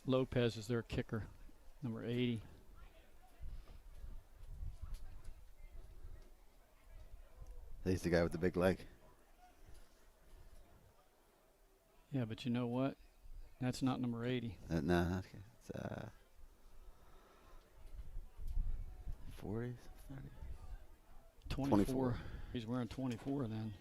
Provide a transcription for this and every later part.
Lopez is their kicker, number 80. He's the guy with the big leg. Yeah, but you know what? That's not number 80. No, okay. It's 40, 30. 24. He's wearing 24 then.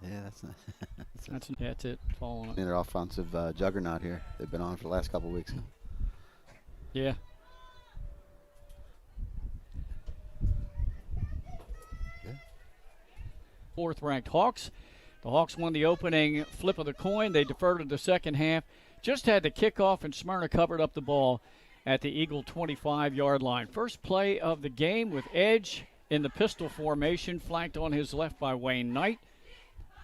Yeah, that's not. That's it. Following it. Their offensive juggernaut here. They've been on for the last couple of weeks. Yeah. Fourth-ranked Hawks. The Hawks won the opening flip of the coin. They deferred to the second half. Just had the kickoff, and Smyrna covered up the ball at the Eagle 25-yard line. First play of the game with Edge in the pistol formation, flanked on his left by Wayne Knight.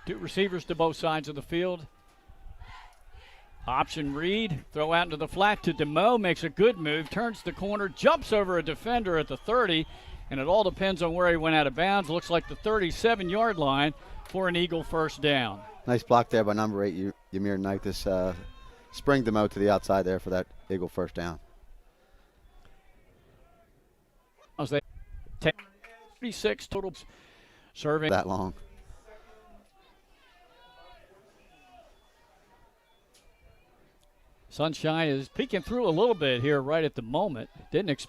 Two receivers to both sides of the field. Option read, throw out into the flat to DeMoe, makes a good move, turns the corner, jumps over a defender at the 30, and it all depends on where he went out of bounds. Looks like the 37-yard line for an Eagle first down. Nice block there by number 8, Ymir Knight. This springed them out to the outside there for that Eagle first down. As they 36 total serving. That long. Sunshine is peeking through a little bit here right at the moment.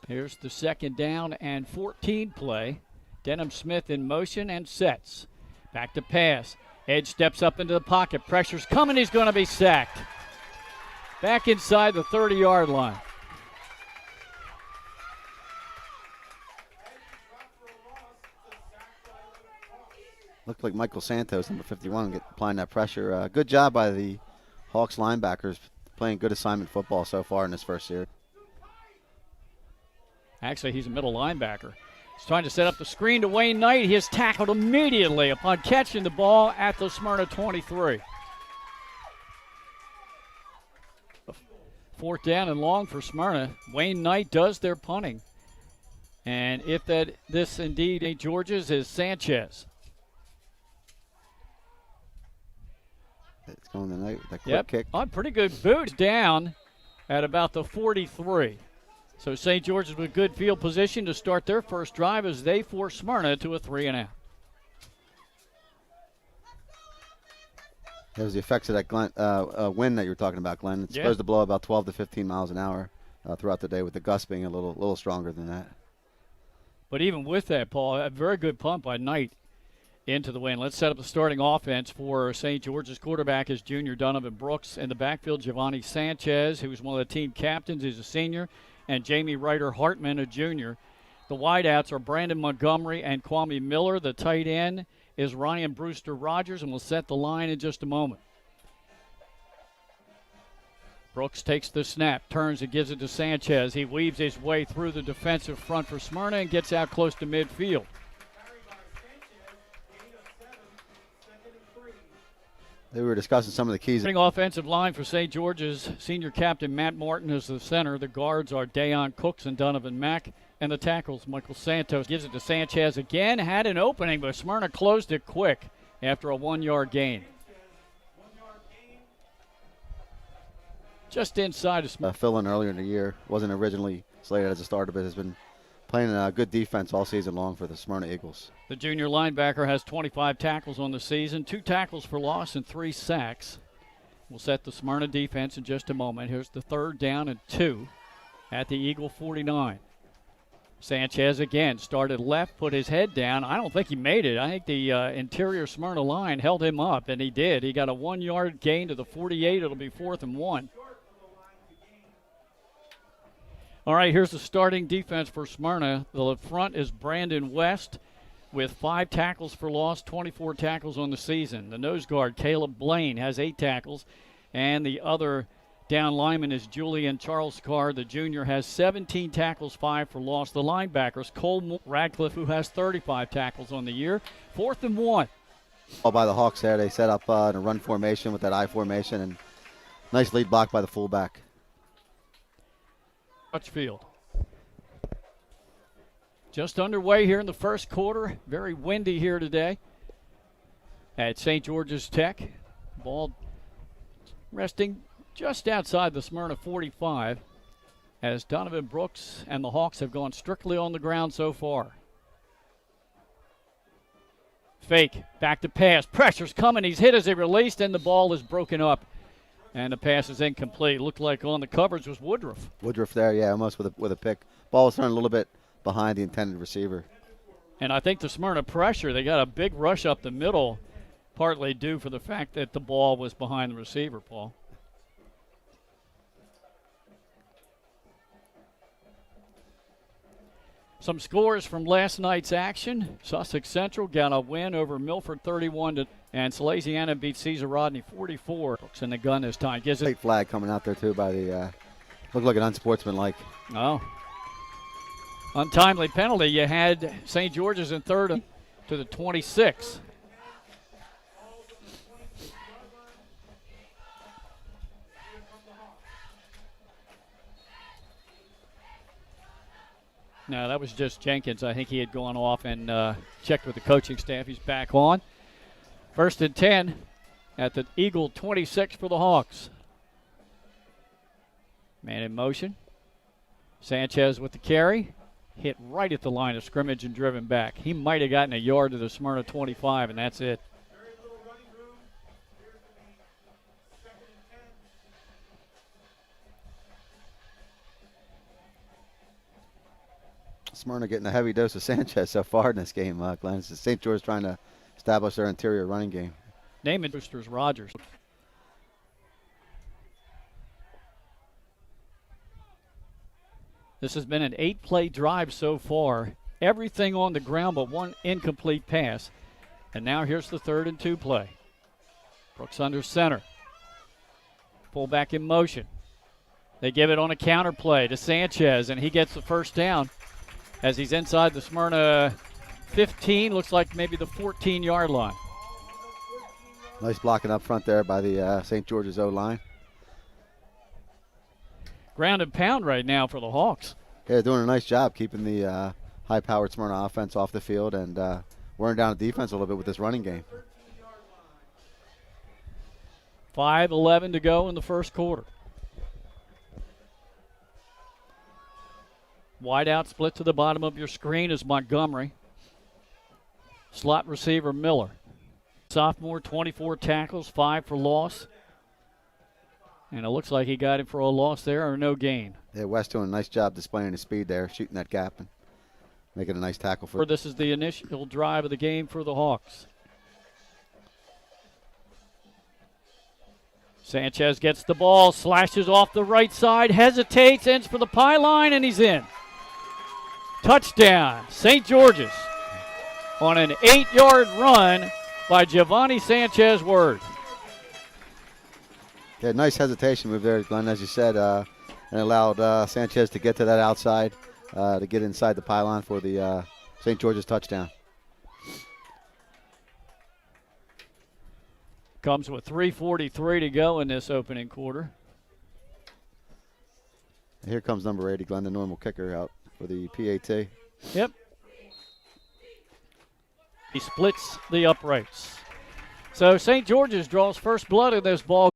Here's the second down and 14 play. Denham Smith in motion and sets. Back to pass. Edge steps up into the pocket. Pressure's coming. He's going to be sacked. Back inside the 30-yard line. Looked like Michael Santos, number 51, applying that pressure. Good job by the Hawks linebackers, playing good assignment football so far in this first series. Actually, he's a middle linebacker. He's trying to set up the screen to Wayne Knight. He is tackled immediately upon catching the ball at the Smyrna 23. Fourth down and long for Smyrna. Wayne Knight does their punting. And if this indeed ain't George's, is Sanchez. It's going tonight with that quick kick. On pretty good boot down at about the 43. So St. George's with good field position to start their first drive as they force Smyrna to a 3-and-out. There's the effects of that wind that you were talking about, Glenn. It's supposed to blow about 12 to 15 miles an hour throughout the day, with the gusts being a little stronger than that. But even with that, Paul, a very good punt by Knight into the wind. Let's set up the starting offense for St. George's. Quarterback is junior Donovan Brooks. In the backfield, Giovanni Sanchez, who's one of the team captains. He's a senior. And Jamie Ryder Hartman, a junior. The wideouts are Brandon Montgomery and Kwame Miller. The tight end is Ryan Brewster Rogers, and we'll set the line in just a moment. Brooks takes the snap, turns and gives it to Sanchez. He weaves his way through the defensive front for Smyrna and gets out close to midfield. They were discussing some of the keys. Offensive line for St. George's. Senior captain Matt Martin is the center. The guards are Dayon Cooks and Donovan Mack. And the tackles, Michael Santos gives it to Sanchez again. Had an opening, but Smyrna closed it quick after a 1-yard gain. Just inside of Smyrna. Fill in earlier in the year. Wasn't originally slated as a starter, but has been playing good defense all season long for the Smyrna Eagles. The junior linebacker has 25 tackles on the season, 2 tackles for loss and 3 sacks. We'll set the Smyrna defense in just a moment. Here's the third down and 2 at the Eagle 49. Sanchez again started left, put his head down. I don't think he made it. I think the interior Smyrna line held him up, and he did. He got a 1 yard gain to the 48. It'll be 4th and 1. All right, here's the starting defense for Smyrna. The front is Brandon West with 5 tackles for loss, 24 tackles on the season. The nose guard, Caleb Blaine, has 8 tackles. And the other down lineman is Julian Charles Carr. The junior has 17 tackles, 5 for loss. The linebackers, Cole Radcliffe, who has 35 tackles on the year. 4th and 1. All by the Hawks there. They set up in a run formation with that I formation, and nice lead block by the fullback. Field. Just underway here in the first quarter. Very windy here today at St. George's Tech. Ball resting just outside the Smyrna 45 as Donovan Brooks and the Hawks have gone strictly on the ground so far. Fake, back to pass. Pressure's coming. He's hit as he released, and the ball is broken up. And the pass is incomplete. Looked like on the coverage was Woodruff. Woodruff there, yeah, almost with a pick. Ball was thrown a little bit behind the intended receiver. And I think the Smyrna pressure, they got a big rush up the middle, partly due for the fact that the ball was behind the receiver, Paul. Some scores from last night's action. Sussex Central got a win over Milford 31 and Salesiana beat Caesar Rodney 44. Hooks in the gun this time. Gives it. Late flag coming out there too by the looked like an unsportsmanlike. Oh. Untimely penalty. You had St. George's in third to the 26. No, that was just Jenkins. I think he had gone off and checked with the coaching staff. He's back on. 1st and 10 at the Eagle 26 for the Hawks. Man in motion. Sanchez with the carry. Hit right at the line of scrimmage and driven back. He might have gotten a yard to the Smyrna 25, and that's it. Smyrna getting a heavy dose of Sanchez so far in this game, Glenn. St. George trying to establish their interior running game. Naaman Boosters Rogers. This has been an 8-play drive so far. Everything on the ground but one incomplete pass. And now here's the 3rd and 2 play. Brooks under center. Fullback in motion. They give it on a counter play to Sanchez, and he gets the first down as he's inside the Smyrna 15, looks like maybe the 14-yard line. Nice blocking up front there by the St. George's O-line. Ground and pound right now for the Hawks. Yeah, they're doing a nice job keeping the high-powered Smyrna offense off the field and wearing down the defense a little bit with this running game. 5:11 to go in the first quarter. Wide out split to the bottom of your screen is Montgomery. Slot receiver Miller. Sophomore, 24 tackles, 5 for loss. And it looks like he got him for a loss there or no gain. Yeah, West doing a nice job displaying his speed there, shooting that gap and making a nice tackle for. This is the initial drive of the game for the Hawks. Sanchez gets the ball, slashes off the right side, hesitates, ends for the pylon, and he's in. Touchdown, St. George's on an 8-yard run by Giovanni Sanchez Word. Yeah, nice hesitation move there, Glenn, as you said, and allowed Sanchez to get to that outside to get inside the pylon for the St. George's touchdown. Comes with 3:43 to go in this opening quarter. Here comes number 80, Glenn, the normal kicker out for the PAT. Yep. He splits the uprights. So St. George's draws first blood in this ball.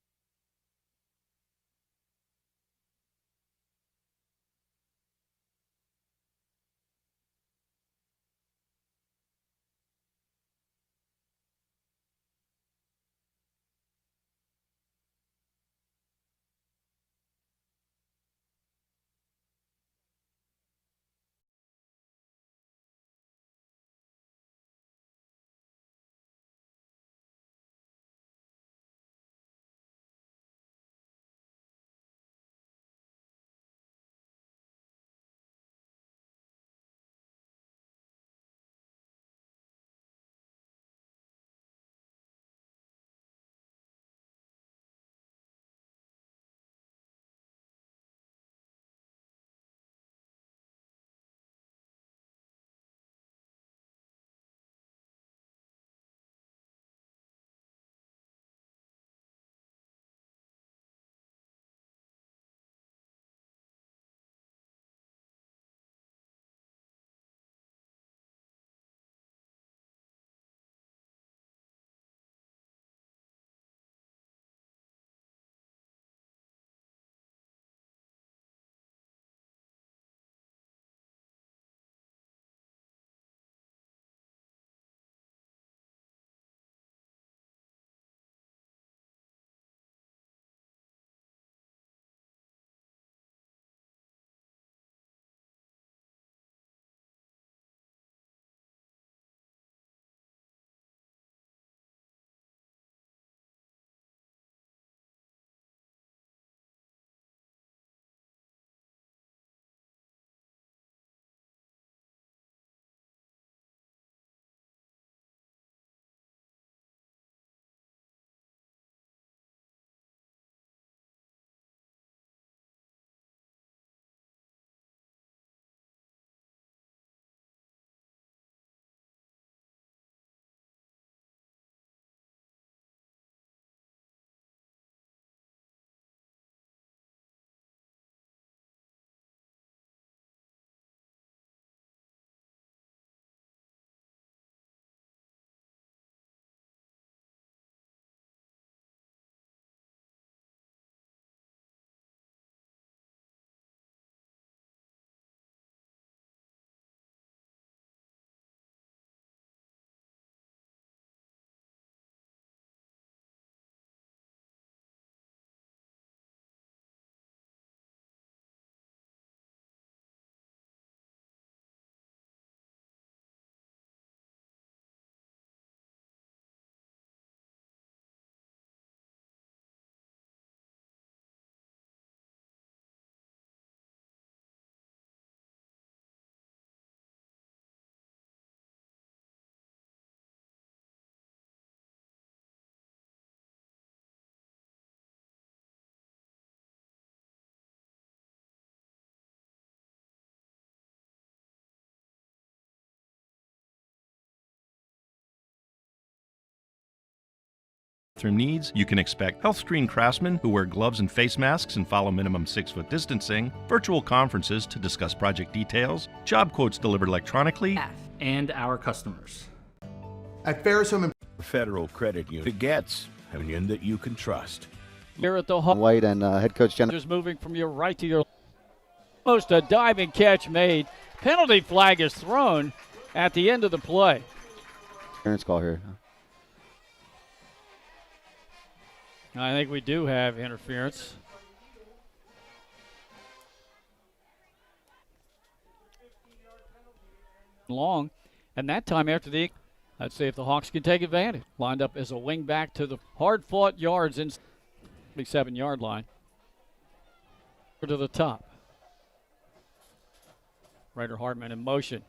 bathroom needs, you can expect health screen craftsmen who wear gloves and face masks and follow minimum 6-foot distancing, virtual conferences to discuss project details, job quotes delivered electronically, and our customers. At Ferris Home Federal Credit Union, the Gets, a union that you can trust. Here at the Hawks. White and head coach Jennifer. Just moving from your right to your almost a diving catch made. Penalty flag is thrown at the end of the play. Interference call here. I think we do have interference. Long, and that time after the, let's see if the Hawks can take advantage. Lined up as a wing back to the hard-fought yards in 7-yard line. To the top. Ryder Hartman in motion.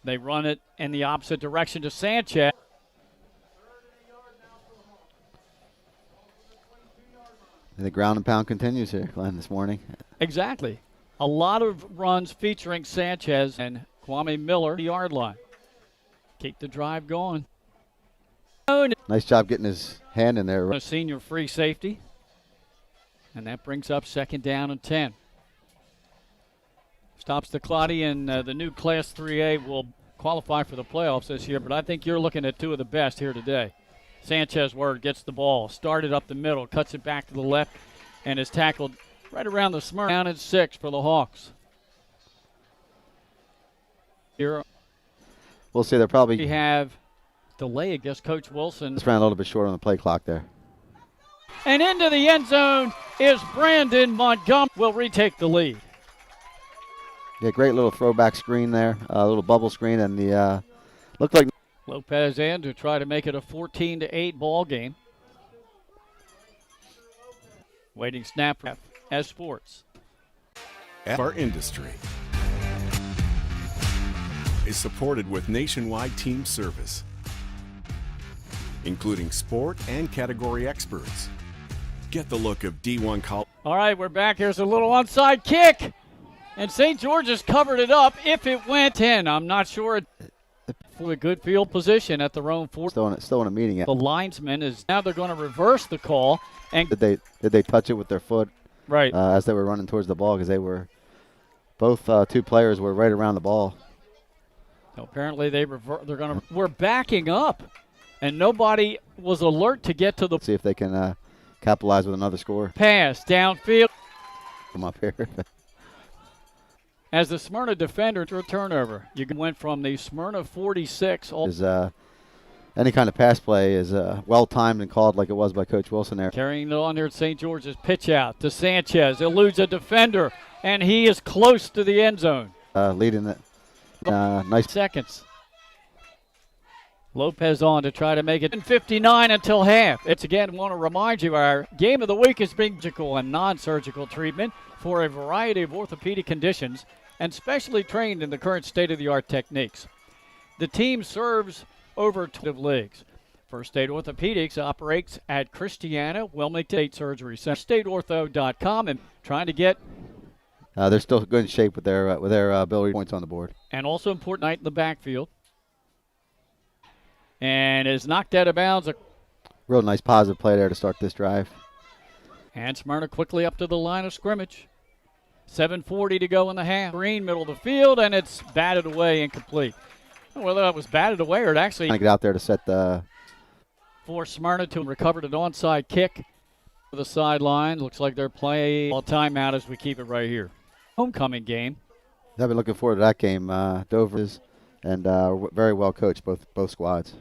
They run it in the opposite direction to Sanchez. The ground and pound continues here, Glenn, this morning. Exactly. A lot of runs featuring Sanchez and Kwame Miller, the yard line. Keep the drive going. Nice job getting his hand in there. A senior free safety. And that brings up 2nd down and 10. Stops the Clotty, and the new Class 3A will qualify for the playoffs this year, but I think you're looking at two of the best here today. Sanchez Word gets the ball, started up the middle, cuts it back to the left, and is tackled right around the Smyrna. Down at 6 for the Hawks. Here We'll see. They'll probably we have delay against Coach Wilson. just ran a little bit short on the play clock there. And into the end zone is Brandon Montgomery. Will retake the lead. Yeah, great little throwback screen there, a little bubble screen, and the looked like Lopez in to try to make it a 14-8 ball game. Waiting snap as sports. Our industry is supported with nationwide team service, including sport and category experts. Get the look of D1 college. All right, we're back. Here's a little onside kick. And St. George's covered it up if it went in. I'm not sure. For a good field position at their own 4. still in a meeting yet. The linesman is now they're going to reverse the call. And Did they touch it with their foot? Right. As they were running towards the ball, because they were both two players were right around the ball. So apparently we're backing up, and nobody was alert to get to the See if they can capitalize with another score. pass downfield. Come up here. As the Smyrna defender to a turnover, you went from the Smyrna 46. Any kind of pass play is well timed and called like it was by Coach Wilson there. Carrying it on here at St. George's, pitch out to Sanchez. Eludes a defender, and he is close to the end zone. Leading it. Nice. Seconds. Lopez on to try to make it 59 until half. It's again, want to remind you, our game of the week is being surgical and non-surgical treatment for a variety of orthopedic conditions and specially trained in the current state-of-the-art techniques. The team serves over 12 leagues. First State Orthopedics operates at Christiana Wilmington State Surgery Center, stateortho.com, and trying to get. They're still good in shape with their ability points on the board. And also important night in the backfield. And is knocked out of bounds. Real nice positive play there to start this drive. And Smyrna quickly up to the line of scrimmage. 7:40 to go in the half. Green, middle of the field, and it's batted away, incomplete. Whether that was batted away or it actually Trying to get out there to set the. For Smyrna to recovered an onside kick to the sideline. Looks like they're playing a timeout as we keep it right here. Homecoming game. I've been looking forward to that game. Dover is and very well coached, both squads.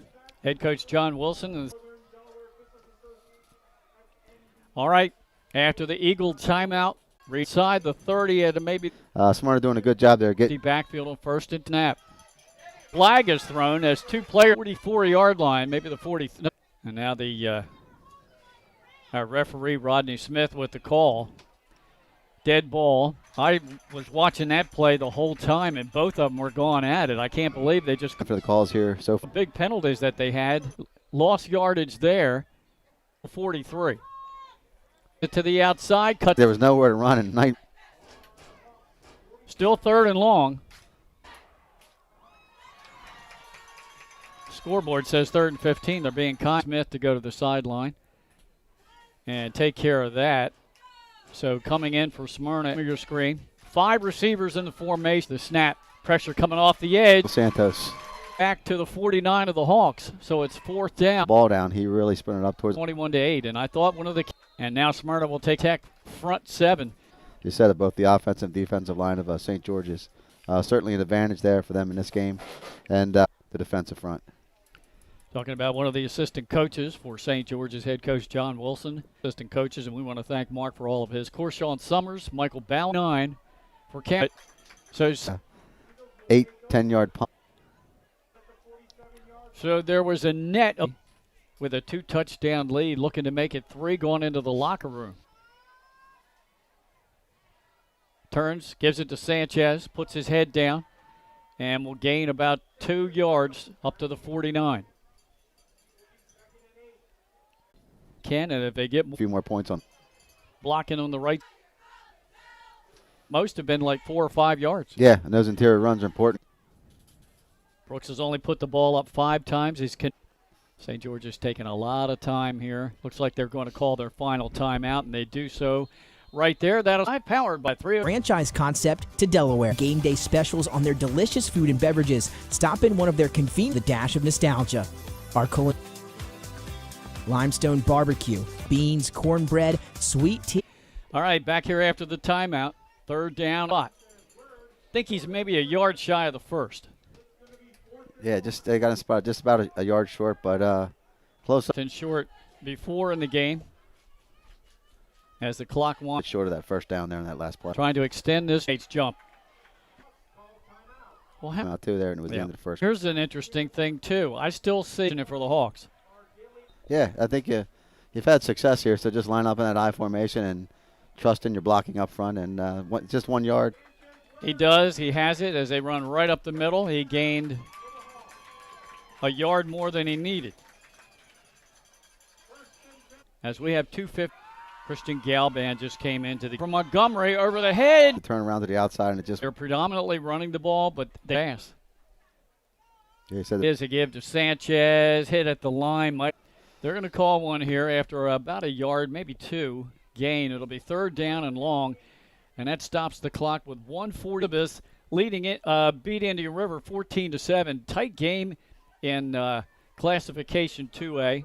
Head coach John Wilson is. All right, after the Eagle timeout, reside the 30 and maybe Smyrna doing a good job there. the backfield on first and snap. Flag is thrown as two players 44-yard line, maybe the 40. And now the our referee Rodney Smith with the call. Dead ball. I was watching that play the whole time, and both of them were going at it. I can't believe they just. For the calls here, so Big penalties that they had. Lost yardage there. 43. To the outside. Cut. there was nowhere to run, and Still 3rd and long. Scoreboard says 3rd and 15. They're being kind. Smith to go to the sideline. and take care of that. So coming in for Smyrna, your screen. 5 receivers in the formation. The snap, pressure coming off the edge. Santos. Back to the 49 of the Hawks. So it's 4th down. Ball down. He really spun it up towards 21-8. And I thought one of the, and now Smyrna will take Tech front 7. You said it, both the offensive and defensive line of St. George's. Certainly an advantage there for them in this game, and the defensive front. Talking about one of the assistant coaches for St. George's, head coach John Wilson. Assistant coaches, and we want to thank Mark for all of his. Corshawn Summers, Michael Ballard, 9 for Camp. So 8 10-yard punt. So there was a net with a 2-touchdown lead, looking to make it 3 going into the locker room. Turns, gives it to Sanchez, puts his head down, and will gain about 2 yards up to the 49. And if they get A few more points on. blocking on the right, most have been like 4 or 5 yards. Yeah, and those interior runs are important. Brooks has only put the ball up 5 times. St. George is taking a lot of time here. Looks like they're going to call their final timeout, and they do so right there. That'll be powered by 3. Franchise concept to Delaware. Game day specials on their delicious food and beverages. Stop in one of their convenient, the dash of nostalgia. Our limestone barbecue, beans, cornbread, sweet tea. All right, back here after the timeout. 3rd down. I think he's maybe a yard shy of the first. Yeah, they got him spotted just about a yard short, but close up. And short before in the game as the clock wants. Short of that first down there in that last play. Trying to extend this jump. Well, Out 2 there, and it was the end of the first. Here's an interesting thing, too. I still see it for the Hawks. Yeah, I think you've had success here, so just line up in that I formation and trust in your blocking up front, and just 1 yard. He does. He has it as they run right up the middle. He gained a yard more than he needed. As we have 250. Christian Galban just came into the from Montgomery over the head. Turn around to the outside, and it just. They're predominantly running the ball, but they pass. Yeah, he said It is a give to Sanchez. Hit at the line. They're going to call one here after about a yard, maybe 2 gain. It'll be 3rd down and long, and that stops the clock with 1:40 of this, leading it. Beat Indian River 14-7. Tight game in classification 2A.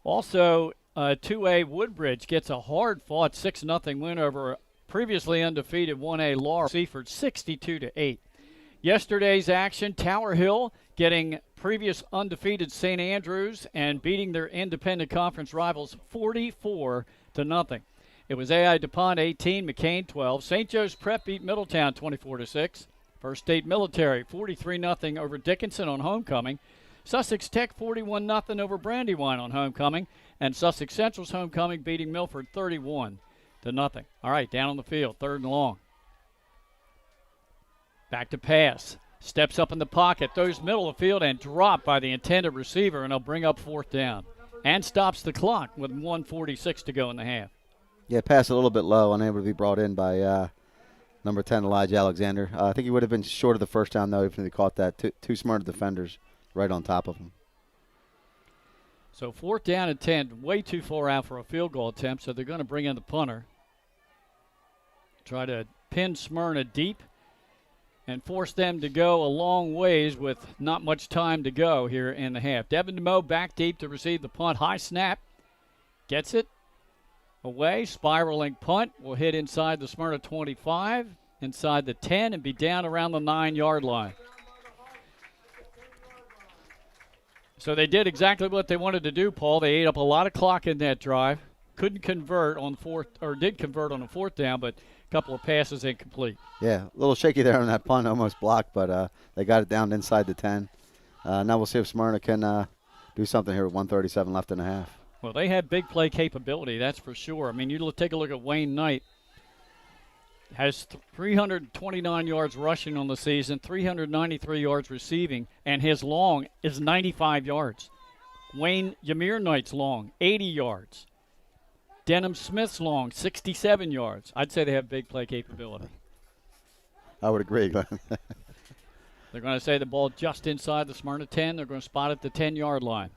Also, 2A Woodbridge gets a hard-fought 6-0 win over previously undefeated 1A Laurel Seaford 62-8. Yesterday's action, Tower Hill getting previous undefeated St. Andrews and beating their independent conference rivals 44-0. It was AI DuPont 18, McCain 12. St. Joe's Prep beat Middletown 24-6. First State Military 43-0 over Dickinson on homecoming. Sussex Tech 41-0 over Brandywine on homecoming. And Sussex Central's homecoming beating Milford 31-0. All right, down on the field, 3rd and long. Back to pass. Steps up in the pocket, throws middle of the field, and dropped by the intended receiver, and they'll bring up 4th down. And stops the clock with 1:46 to go in the half. Yeah, pass a little bit low, unable to be brought in by number 10, Elijah Alexander. I think he would have been short of the first down, though, even if he caught that. Two smart defenders right on top of him. So 4th down and 10, way too far out for a field goal attempt, so they're going to bring in the punter. Try to pin Smyrna deep and force them to go a long ways with not much time to go here in the half. Devin DeMoe back deep to receive the punt. High snap. Gets it. Away. Spiraling punt. Will hit inside the Smyrna 25, inside the 10, and be down around the 9-yard line. So they did exactly what they wanted to do, Paul. They ate up a lot of clock in that drive. Couldn't convert on 4th, or did convert on the 4th down, but a couple of passes incomplete. Yeah, a little shaky there on that punt, almost blocked, but they got it down inside the 10. Now we'll see if Smyrna can do something here with 1:37 left in the half. Well, they have big play capability, that's for sure. I mean, you take a look at Wayne Knight. Has 329 yards rushing on the season, 393 yards receiving, and his long is 95 yards. Ymir Knight's long, 80 yards. Denham Smith's long, 67 yards. I'd say they have big play capability. I would agree, Glenn. They're going to say the ball just inside the Smyrna 10. They're going to spot at the 10-yard line.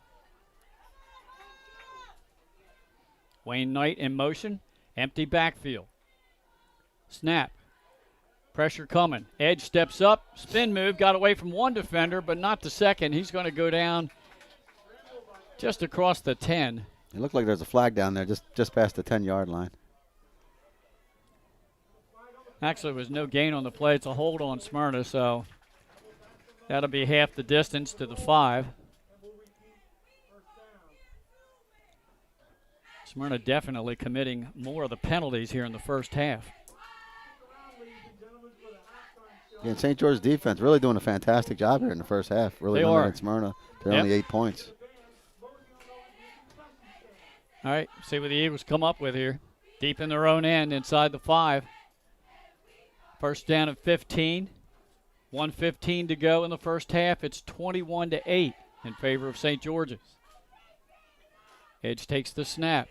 Wayne Knight in motion. Empty backfield. Snap. Pressure coming. Edge steps up. Spin move. Got away from one defender, but not the second. He's going to go down just across the 10. It looked like there's a flag down there just past the 10-yard line. Actually, there was no gain on the play. It's a hold on Smyrna, so that'll be half the distance to the 5. Smyrna definitely committing more of the penalties here in the first half. Yeah, and St. George's defense really doing a fantastic job here in the first half. Really limiting Smyrna to only 8 points. All right, see what the Eagles come up with here. Deep in their own end inside the 5. First down at 15. 1:15 to go in the first half. It's 21-8 in favor of St. George's. Edge takes the snap.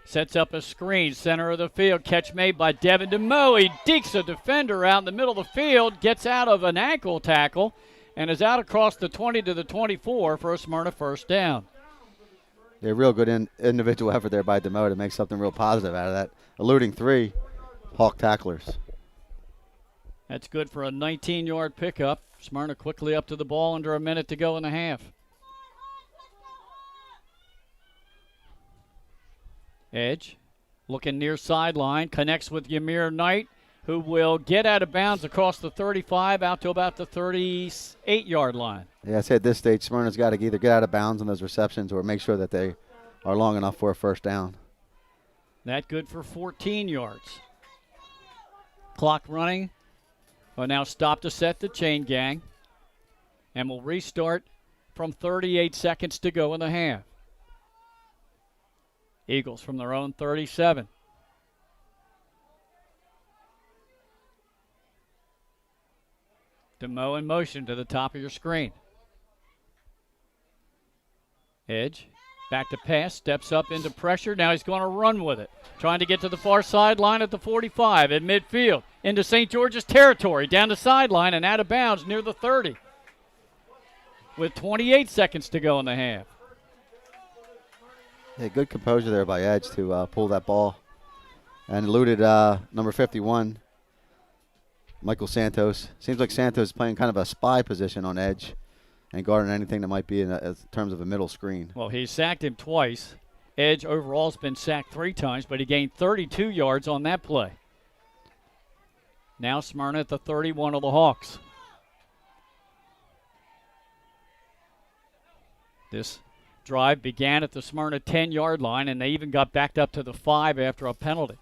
Sets up a screen, center of the field. Catch made by Devin DeMoe. He dekes a defender out in the middle of the field, gets out of an ankle tackle, and is out across the 20 to the 24 for a Smyrna first down. Yeah, real good individual effort there by DeMoe to make something real positive out of that. Eluding 3 Hawk tacklers. That's good for a 19-yard pickup. Smyrna quickly up to the ball under a minute to go in the half. Edge looking near sideline, connects with Ymir Knight, who will get out of bounds across the 35 out to about the 38-yard line. Yeah, I said at this stage, Smyrna's got to either get out of bounds on those receptions or make sure that they are long enough for a first down. That good for 14 yards. Clock running. Will now stop to set the chain gang. And we'll restart from 38 seconds to go in the half. Eagles from their own 37. DeMoe in motion to the top of your screen. Edge, back to pass, steps up into pressure. Now he's going to run with it. Trying to get to the far sideline at the 45 at midfield. Into St. George's territory, down the sideline and out of bounds near the 30. With 28 seconds to go in the half. Yeah, good composure there by Edge to pull that ball. And eluded number 51, Michael Santos. Seems like Santos is playing kind of a spy position on Edge and guarding anything that might be in terms of a middle screen. Well, he sacked him twice. Edge overall has been sacked 3 times, but he gained 32 yards on that play. Now Smyrna at the 31 of the Hawks. This drive began at the Smyrna 10-yard line, and they even got backed up to the 5 after a penalty.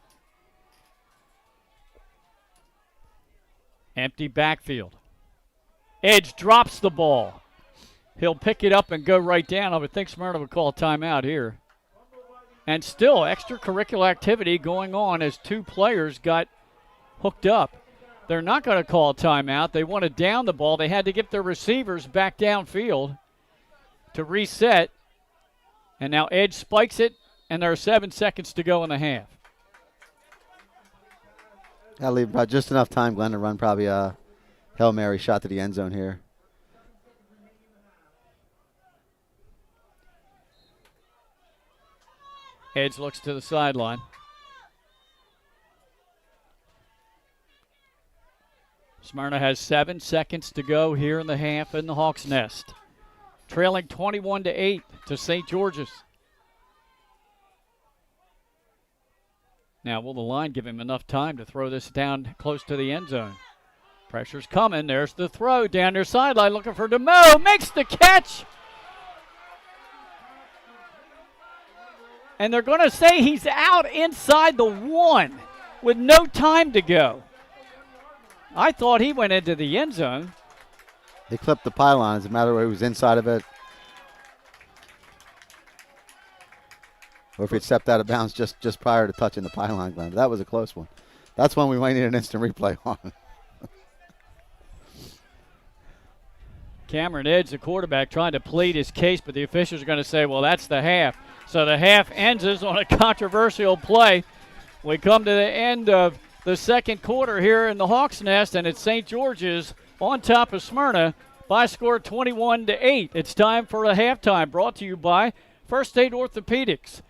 Empty backfield. Edge drops the ball. He'll pick it up and go right down. I would think Smyrna would call a timeout here. And still extracurricular activity going on as 2 players got hooked up. They're not going to call a timeout. They want to down the ball. They had to get their receivers back downfield to reset. And now Edge spikes it, and there are 7 seconds to go in the half. That'll leave about just enough time, Glenn, to run probably a Hail Mary shot to the end zone here. Edge looks to the sideline. Smyrna has 7 seconds to go here in the half in the Hawks' nest. Trailing 21-8 to St. George's. Now, will the line give him enough time to throw this down close to the end zone? Pressure's coming. There's the throw down their sideline looking for DeMoe. Makes the catch. And they're going to say he's out inside the 1 with no time to go. I thought he went into the end zone. He clipped the pylon. As a matter of whether he was inside of it or if he had stepped out of bounds just prior to touching the pylon, Glenn. That was a close one. That's one we might need an instant replay on. Cameron Edge, the quarterback, trying to plead his case, but the officials are going to say, well, that's the half. So the half ends us on a controversial play. We come to the end of the second quarter here in the Hawks' Nest, and it's St. George's on top of Smyrna by a score 21-8. It's time for a halftime brought to you by First State Orthopedics.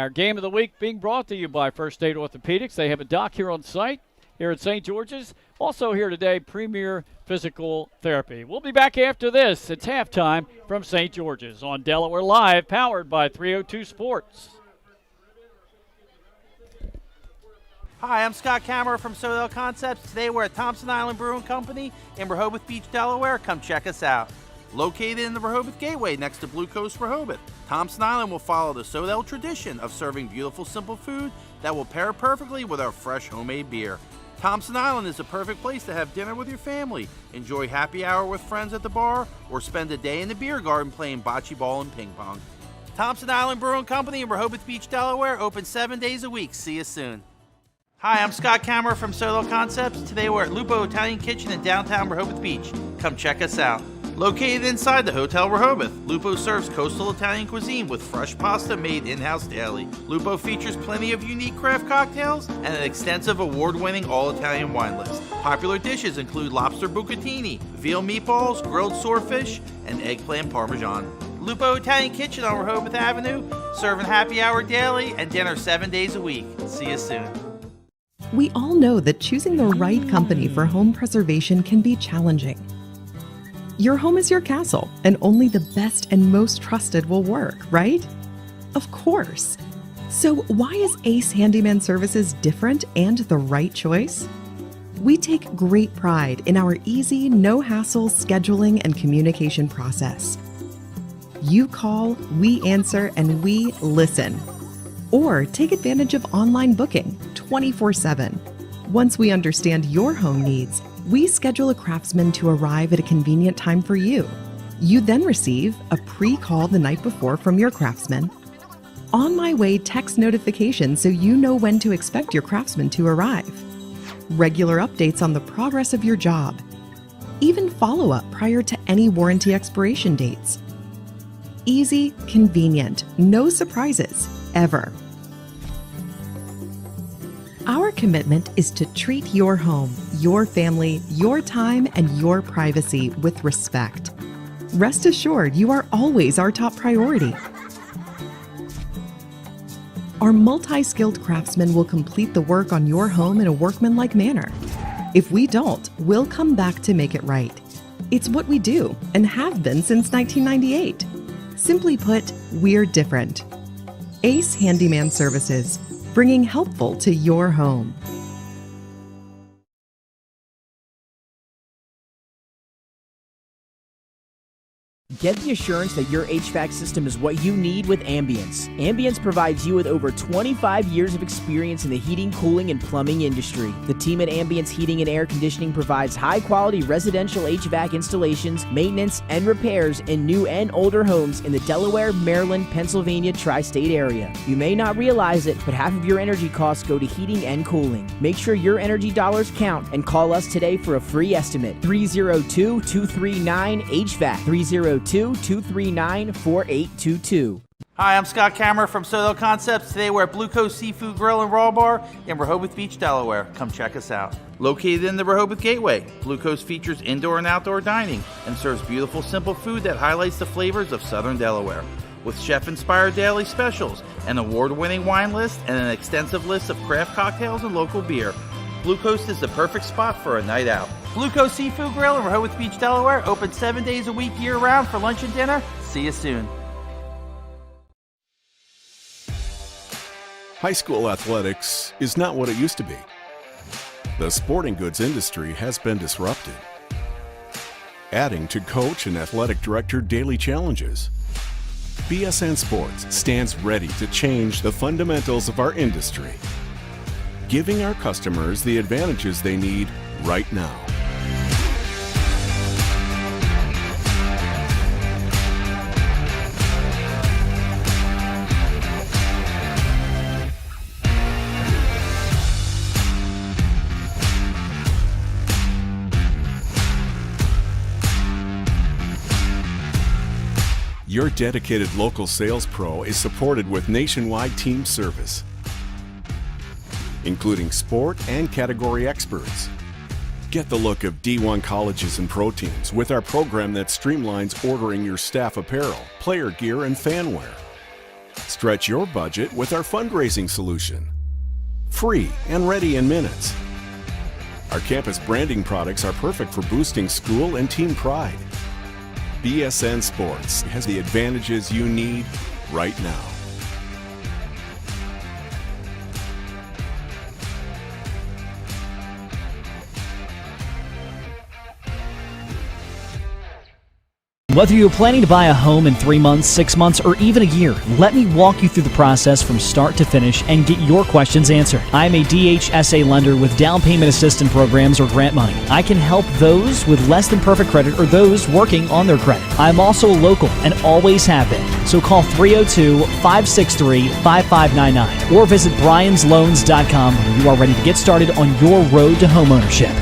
Our game of the week being brought to you by First Aid Orthopedics. They have a doc here on site here at St. George's. Also here today, Premier Physical Therapy. We'll be back after this. It's halftime from St. George's on Delaware Live, powered by 302 Sports. Hi, I'm Scott Kammerer from Sodell Concepts. Today we're at Thompson Island Brewing Company in Rehoboth Beach, Delaware. Come check us out. Located in the Rehoboth Gateway next to Blue Coast Rehoboth, Thompson Island will follow the Sodell tradition of serving beautiful, simple food that will pair perfectly with our fresh homemade beer. Thompson Island is the perfect place to have dinner with your family, enjoy happy hour with friends at the bar, or spend a day in the beer garden playing bocce ball and ping pong. Thompson Island Brewing Company in Rehoboth Beach, Delaware, open 7 days a week. See you soon. Hi, I'm Scott Kammerer from Sodell Concepts. Today we're at Lupo Italian Kitchen in downtown Rehoboth Beach. Come check us out. Located inside the Hotel Rehoboth, Lupo serves coastal Italian cuisine with fresh pasta made in-house daily. Lupo features plenty of unique craft cocktails and an extensive award-winning all-Italian wine list. Popular dishes include lobster bucatini, veal meatballs, grilled swordfish, and eggplant parmesan. Lupo Italian Kitchen on Rehoboth Avenue, serving happy hour daily and dinner 7 days a week. See you soon. We all know that choosing the right company for home preservation can be challenging. Your home is your castle, and only the best and most trusted will work, right? Of course. So why is Ace Handyman Services different and the right choice? We take great pride in our easy, no-hassle scheduling and communication process. You call, we answer, and we listen. Or take advantage of online booking 24/7. Once we understand your home needs, we schedule a craftsman to arrive at a convenient time for you. You then receive a pre-call the night before from your craftsman. On my way text notification so you know when to expect your craftsman to arrive. Regular updates on the progress of your job. Even follow-up prior to any warranty expiration dates. Easy, convenient, no surprises, ever. Our commitment is to treat your home, your family, your time, and your privacy with respect. Rest assured, you are always our top priority. Our multi-skilled craftsmen will complete the work on your home in a workmanlike manner. If we don't, we'll come back to make it right. It's what we do and have been since 1998. Simply put, we're different. Ace Handyman Services, bringing helpful to your home. Get the assurance that your HVAC system is what you need with Ambience. Ambience provides you with over 25 years of experience in the heating, cooling, and plumbing industry. The team at Ambience Heating and Air Conditioning provides high-quality residential HVAC installations, maintenance, and repairs in new and older homes in the Delaware, Maryland, Pennsylvania tri-state area. You may not realize it, but half of your energy costs go to heating and cooling. Make sure your energy dollars count and call us today for a free estimate. 302-239-HVAC. 302-239-4822. Hi, I'm Scott Kammerer from Sodell Concepts. Today we're at Blue Coast Seafood Grill and Raw Bar in Rehoboth Beach, Delaware. Come check us out. Located in the Rehoboth Gateway, Blue Coast features indoor and outdoor dining and serves beautiful, simple food that highlights the flavors of Southern Delaware. With chef-inspired daily specials, an award-winning wine list, and an extensive list of craft cocktails and local beer, Blue Coast is the perfect spot for a night out. Blue Coast Seafood Grill in Rehoboth Beach, Delaware, open 7 days a week year-round for lunch and dinner. See you soon. High school athletics is not what it used to be. The sporting goods industry has been disrupted, adding to coach and athletic director daily challenges. BSN Sports stands ready to change the fundamentals of our industry, giving our customers the advantages they need right now. Your dedicated local sales pro is supported with nationwide team service, including sport and category experts. Get the look of D1 colleges and pro teams with our program that streamlines ordering your staff apparel, player gear, and fan wear. Stretch your budget with our fundraising solution. Free and ready in minutes. Our campus branding products are perfect for boosting school and team pride. BSN Sports has the advantages you need right now. Whether you're planning to buy a home in 3 months, 6 months, or even a year, let me walk you through the process from start to finish and get your questions answered. I'm a DHSA lender with down payment assistance programs or grant money. I can help those with less than perfect credit or those working on their credit. I'm also local and always have been. So call 302-563-5599 or visit bryans.loans.com when you are ready to get started on your road to homeownership.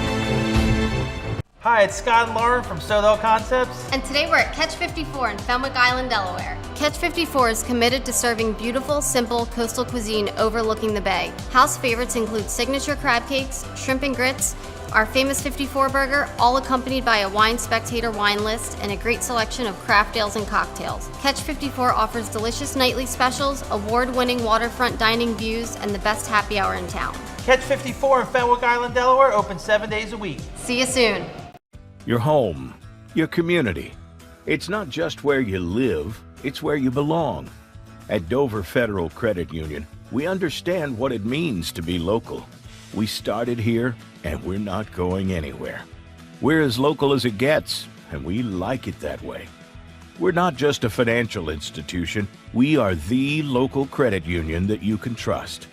Hi, it's Scott and Lauren from Sodell Concepts. And today we're at Catch 54 in Fenwick Island, Delaware. Catch 54 is committed to serving beautiful, simple coastal cuisine overlooking the bay. House favorites include signature crab cakes, shrimp and grits, our famous 54 burger, all accompanied by a Wine Spectator wine list and a great selection of craft ales and cocktails. Catch 54 offers delicious nightly specials, award-winning waterfront dining views, and the best happy hour in town. Catch 54 in Fenwick Island, Delaware, open 7 days a week. See you soon. Your home, your community. It's not just where you live, it's where you belong. At Dover Federal Credit Union, we understand what it means to be local. We started here, and we're not going anywhere. We're as local as it gets, and we like it that way. We're not just a financial institution, we are the local credit union that you can trust.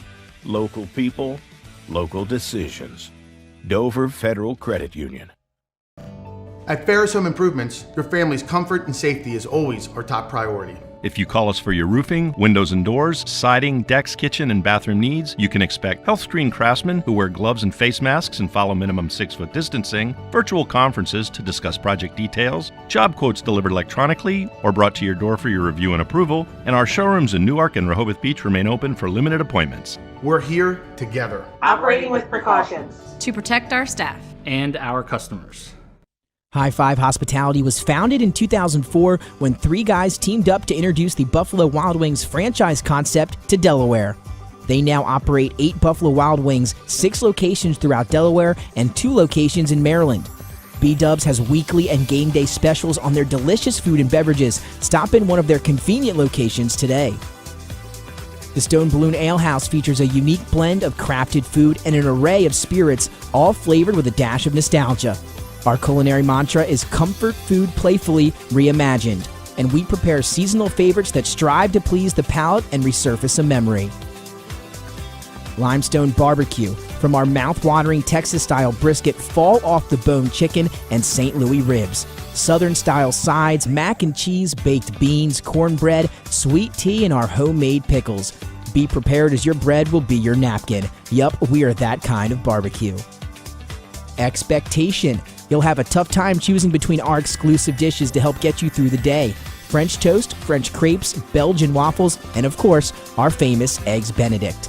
Local people, local decisions. Dover Federal Credit Union. At Ferris Home Improvements, your family's comfort and safety is always our top priority. If you call us for your roofing, windows and doors, siding, decks, kitchen, and bathroom needs, you can expect health screen craftsmen who wear gloves and face masks and follow minimum 6-foot distancing, virtual conferences to discuss project details, job quotes delivered electronically or brought to your door for your review and approval, and our showrooms in Newark and Rehoboth Beach remain open for limited appointments. We're here together. Operating with precautions. To protect our staff. And our customers. High Five Hospitality was founded in 2004 when 3 guys teamed up to introduce the Buffalo Wild Wings franchise concept to Delaware. They now operate 8 Buffalo Wild Wings, 6 locations throughout Delaware, and 2 locations in Maryland. B-Dubs has weekly and game day specials on their delicious food and beverages. Stop in one of their convenient locations today. The Stone Balloon Ale House features a unique blend of crafted food and an array of spirits, all flavored with a dash of nostalgia. Our culinary mantra is comfort food playfully reimagined, and we prepare seasonal favorites that strive to please the palate and resurface a memory. Limestone Barbecue, from our mouth-watering Texas-style brisket, fall-off-the-bone chicken, and St. Louis ribs. Southern-style sides, mac and cheese, baked beans, cornbread, sweet tea, and our homemade pickles. Be prepared as your bread will be your napkin. Yup, we are that kind of barbecue. Expectation. You'll have a tough time choosing between our exclusive dishes to help get you through the day. French toast, French crepes, Belgian waffles, and of course, our famous Eggs Benedict.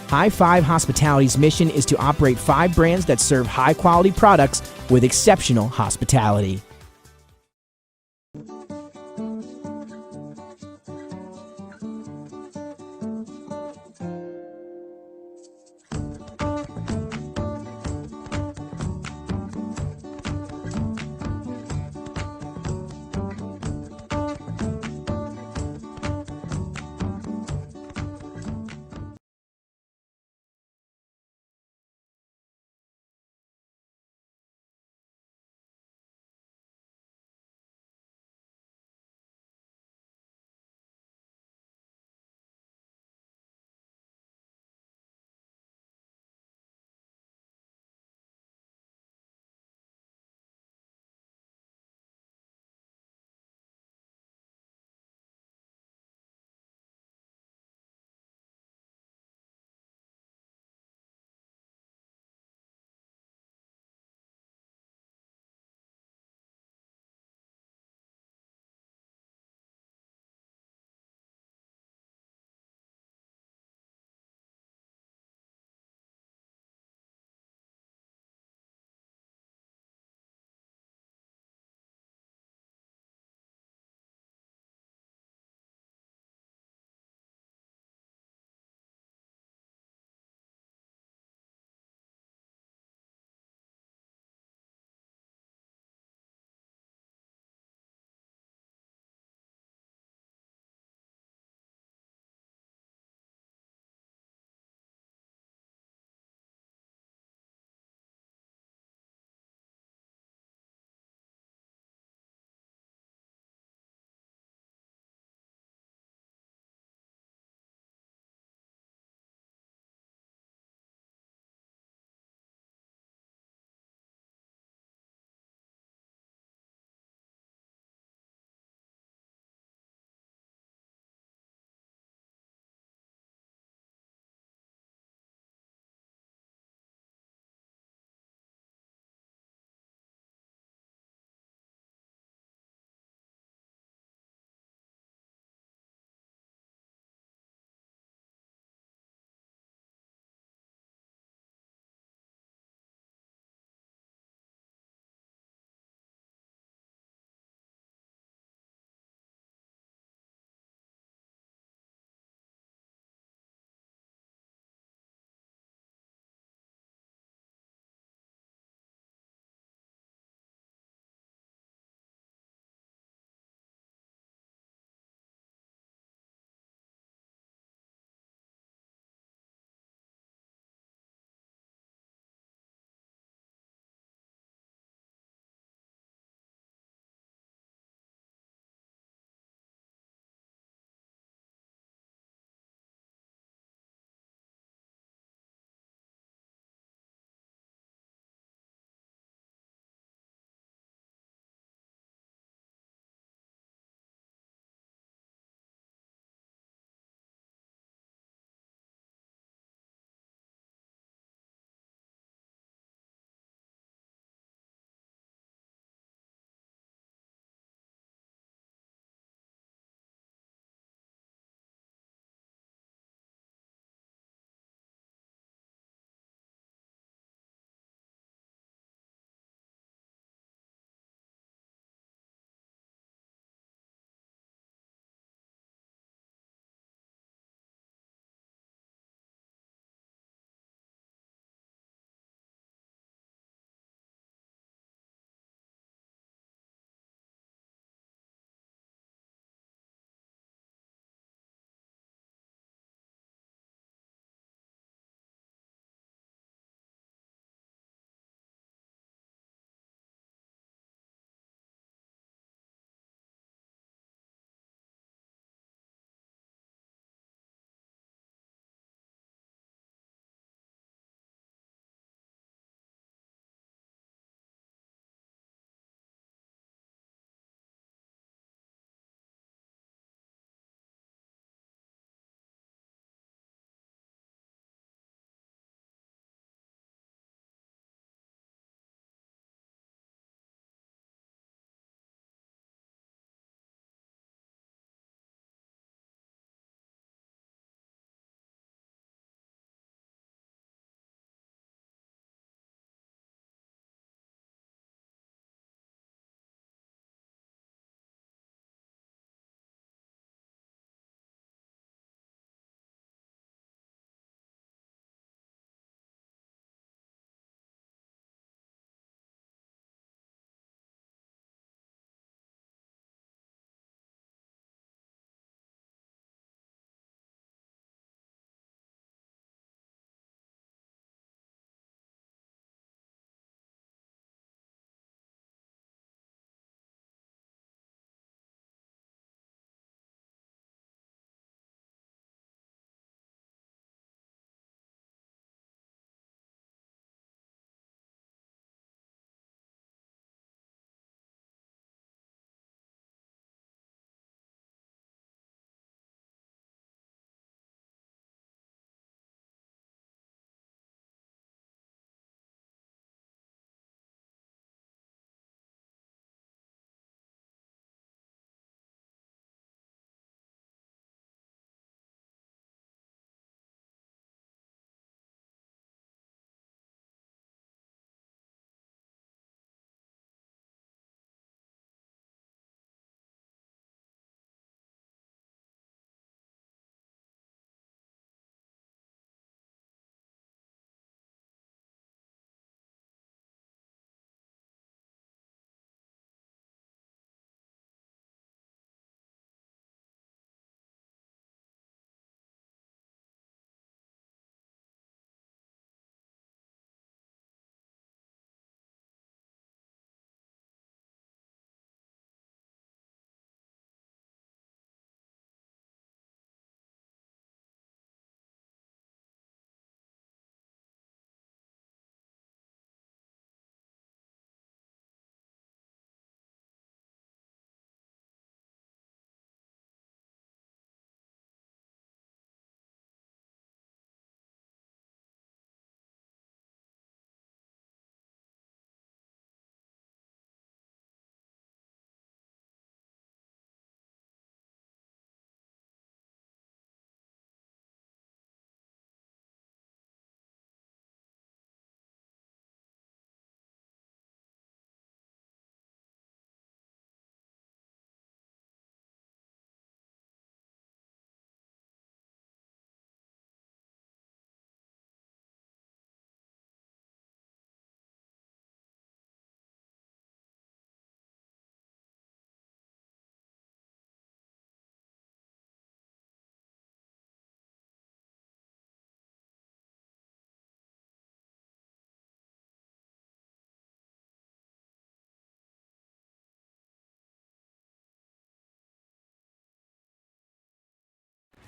High Five Hospitality's mission is to operate 5 brands that serve high-quality products with exceptional hospitality.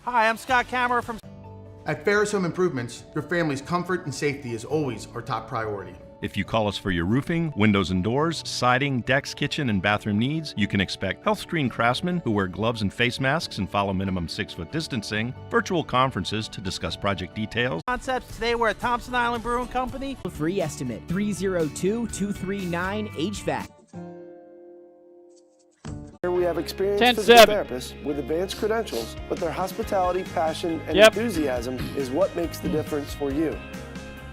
Hi, I'm Scott Kammerer from... At Ferris Home Improvements, your family's comfort and safety is always our top priority. If you call us for your roofing, windows and doors, siding, decks, kitchen, and bathroom needs, you can expect health screen craftsmen who wear gloves and face masks and follow minimum 6-foot distancing, virtual conferences to discuss project details. Concepts. Today we're at Thompson Island Brewing Company. Free estimate 302-239-HVAC. Here we have experienced 10-7. physical therapists with advanced credentials, but their hospitality, passion, and enthusiasm is what makes the difference for you.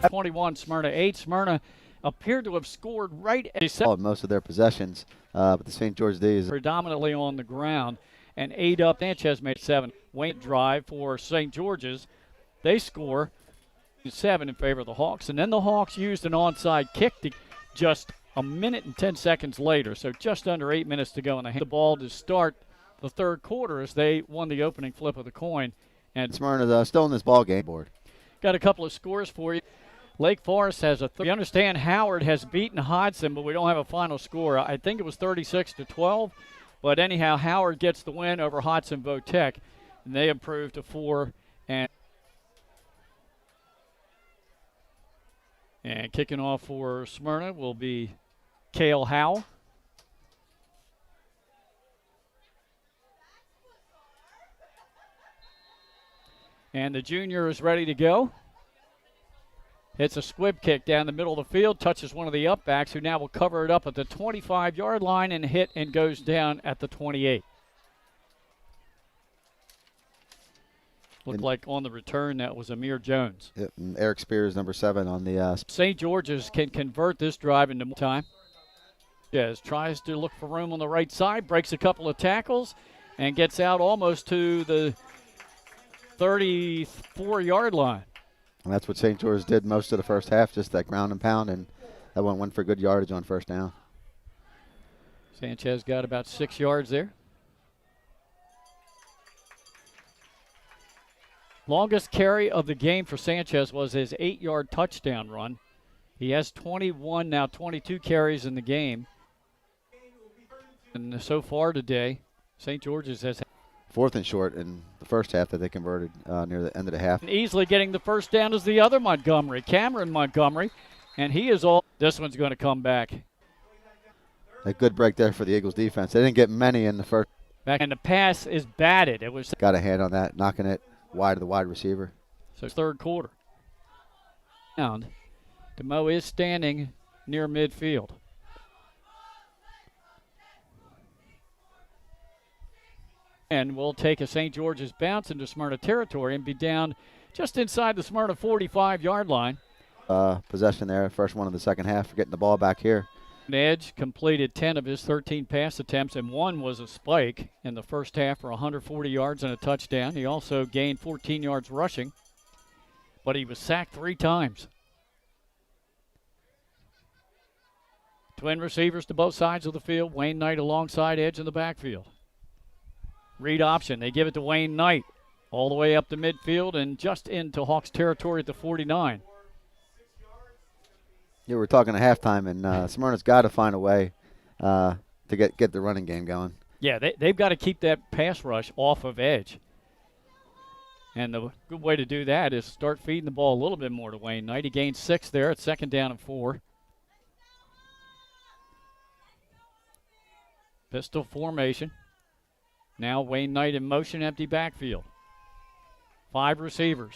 21, Smyrna 8. Smyrna appeared to have scored right at most of their possessions, but the St. George D is predominantly on the ground and 8 up. Sanchez made 7. Wayne drive for St. George's. They score 7 in favor of the Hawks, and then the Hawks used an onside kick to just a minute and 10 seconds later, so just under 8 minutes to go in the ball to start the third quarter as they won the opening flip of the coin. And Smyrna's still in this ball game board. Got a couple of scores for you. Lake Forest has we understand Howard has beaten Hodson, but we don't have a final score. I think it was 36-12, but anyhow, Howard gets the win over Hodson Votech, and they improved to 4. And kicking off for Smyrna will be Cale Howe. And the junior is ready to go. It's a squib kick down the middle of the field, touches one of the upbacks, who now will cover it up at the 25-yard line and hit and goes down at the 28. Looked like on the return that was Amir Jones. Yep, and Eric Spears, number 7 on the... St. George's can convert this drive into more time. Yes, tries to look for room on the right side, breaks a couple of tackles, and gets out almost to the 34-yard line. And that's what St. George did most of the first half, just that ground and pound, and that one went for good yardage on first down. Sanchez got about 6 yards there. Longest carry of the game for Sanchez was his 8-yard touchdown run. He has 21, now 22 carries in the game. And so far today, St. George's has 4th and short in the first half that they converted near the end of the half. And easily getting the first down is the other Montgomery, Cameron Montgomery, and he is all. This one's going to come back. A good break there for the Eagles defense. They didn't get many in the first. Back, and the pass is batted. It was got a hand on that, knocking it wide of the wide receiver. So third quarter. DeMoe is standing near midfield. And we'll take a St. George's bounce into Smyrna territory and be down just inside the Smyrna 45-yard line. Possession there, first one of the second half, getting the ball back here. Edge completed 10 of his 13 pass attempts, and one was a spike in the first half for 140 yards and a touchdown. He also gained 14 yards rushing, but he was sacked 3 times. Twin receivers to both sides of the field. Wayne Knight alongside Edge in the backfield. Read option. They give it to Wayne Knight all the way up to midfield and just into Hawks territory at the 49. Yeah, we're talking at halftime, and Smyrna's got to find a way to get the running game going. Yeah, they've got to keep that pass rush off of Edge. And the good way to do that is start feeding the ball a little bit more to Wayne Knight. He gained 6 there at 2nd down and 4. Pistol formation. Now Wayne Knight in motion, empty backfield. 5 receivers.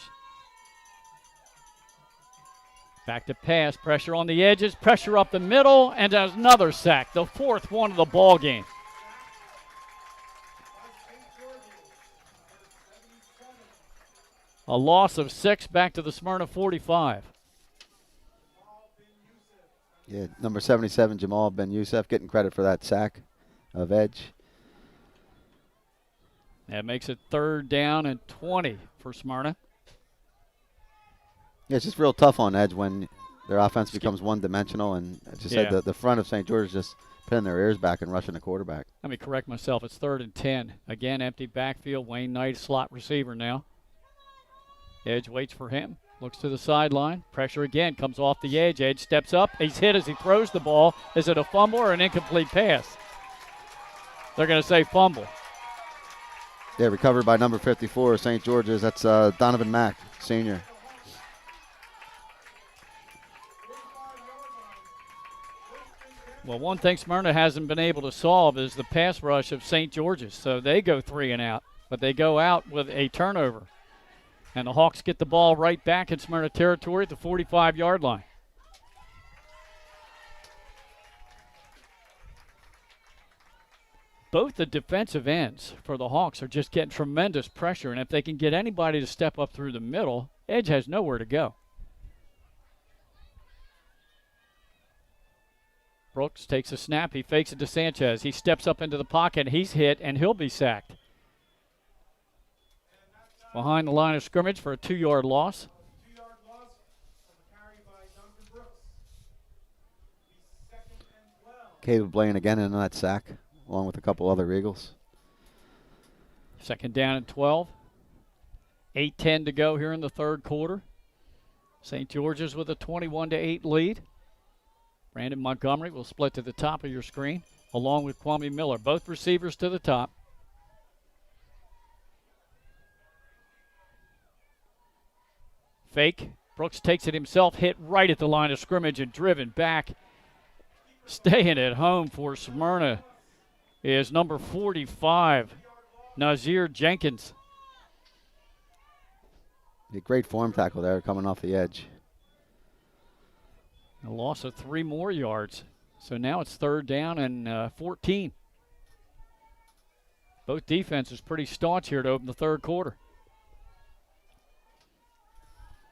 Back to pass, pressure on the edges, pressure up the middle, and there's another sack, the 4th one of the ball game. A loss of 6 back to the Smyrna 45. Yeah, number 77, Jamal Ben Youssef, getting credit for that sack of Edge. That makes it 3rd down and 20 for Smyrna. Yeah, it's just real tough on Edge when their offense becomes one-dimensional, and just said the front of St. George just pinning their ears back and rushing the quarterback. Let me correct myself. It's 3rd and 10. Again, empty backfield. Wayne Knight, slot receiver now. Edge waits for him. Looks to the sideline. Pressure again. Comes off the edge. Edge steps up. He's hit as he throws the ball. Is it a fumble or an incomplete pass? They're going to say fumble. Yeah, recovered by number 54, St. George's. That's Donovan Mack, senior. Well, one thing Smyrna hasn't been able to solve is the pass rush of St. George's. So they go 3 and out, but they go out with a turnover. And the Hawks get the ball right back in Smyrna territory at the 45-yard line. Both the defensive ends for the Hawks are just getting tremendous pressure, and if they can get anybody to step up through the middle, Edge has nowhere to go. Brooks takes a snap. He fakes it to Sanchez. He steps up into the pocket. He's hit, and he'll be sacked. Behind the line of scrimmage for a 2-yard loss. Caleb Blaine again in that sack, along with a couple other Eagles. 2nd down and 12. 8:10 to go here in the third quarter. St. George's with a 21-8 lead. Brandon Montgomery will split to the top of your screen, along with Kwame Miller. Both receivers to the top. Fake. Brooks takes it himself, hit right at the line of scrimmage and driven back. Staying at home for Smyrna is number 45, Nazir Jenkins. A great form tackle there coming off the edge. A loss of 3 more yards. So now it's 3rd down and 14. Both defenses pretty staunch here to open the third quarter.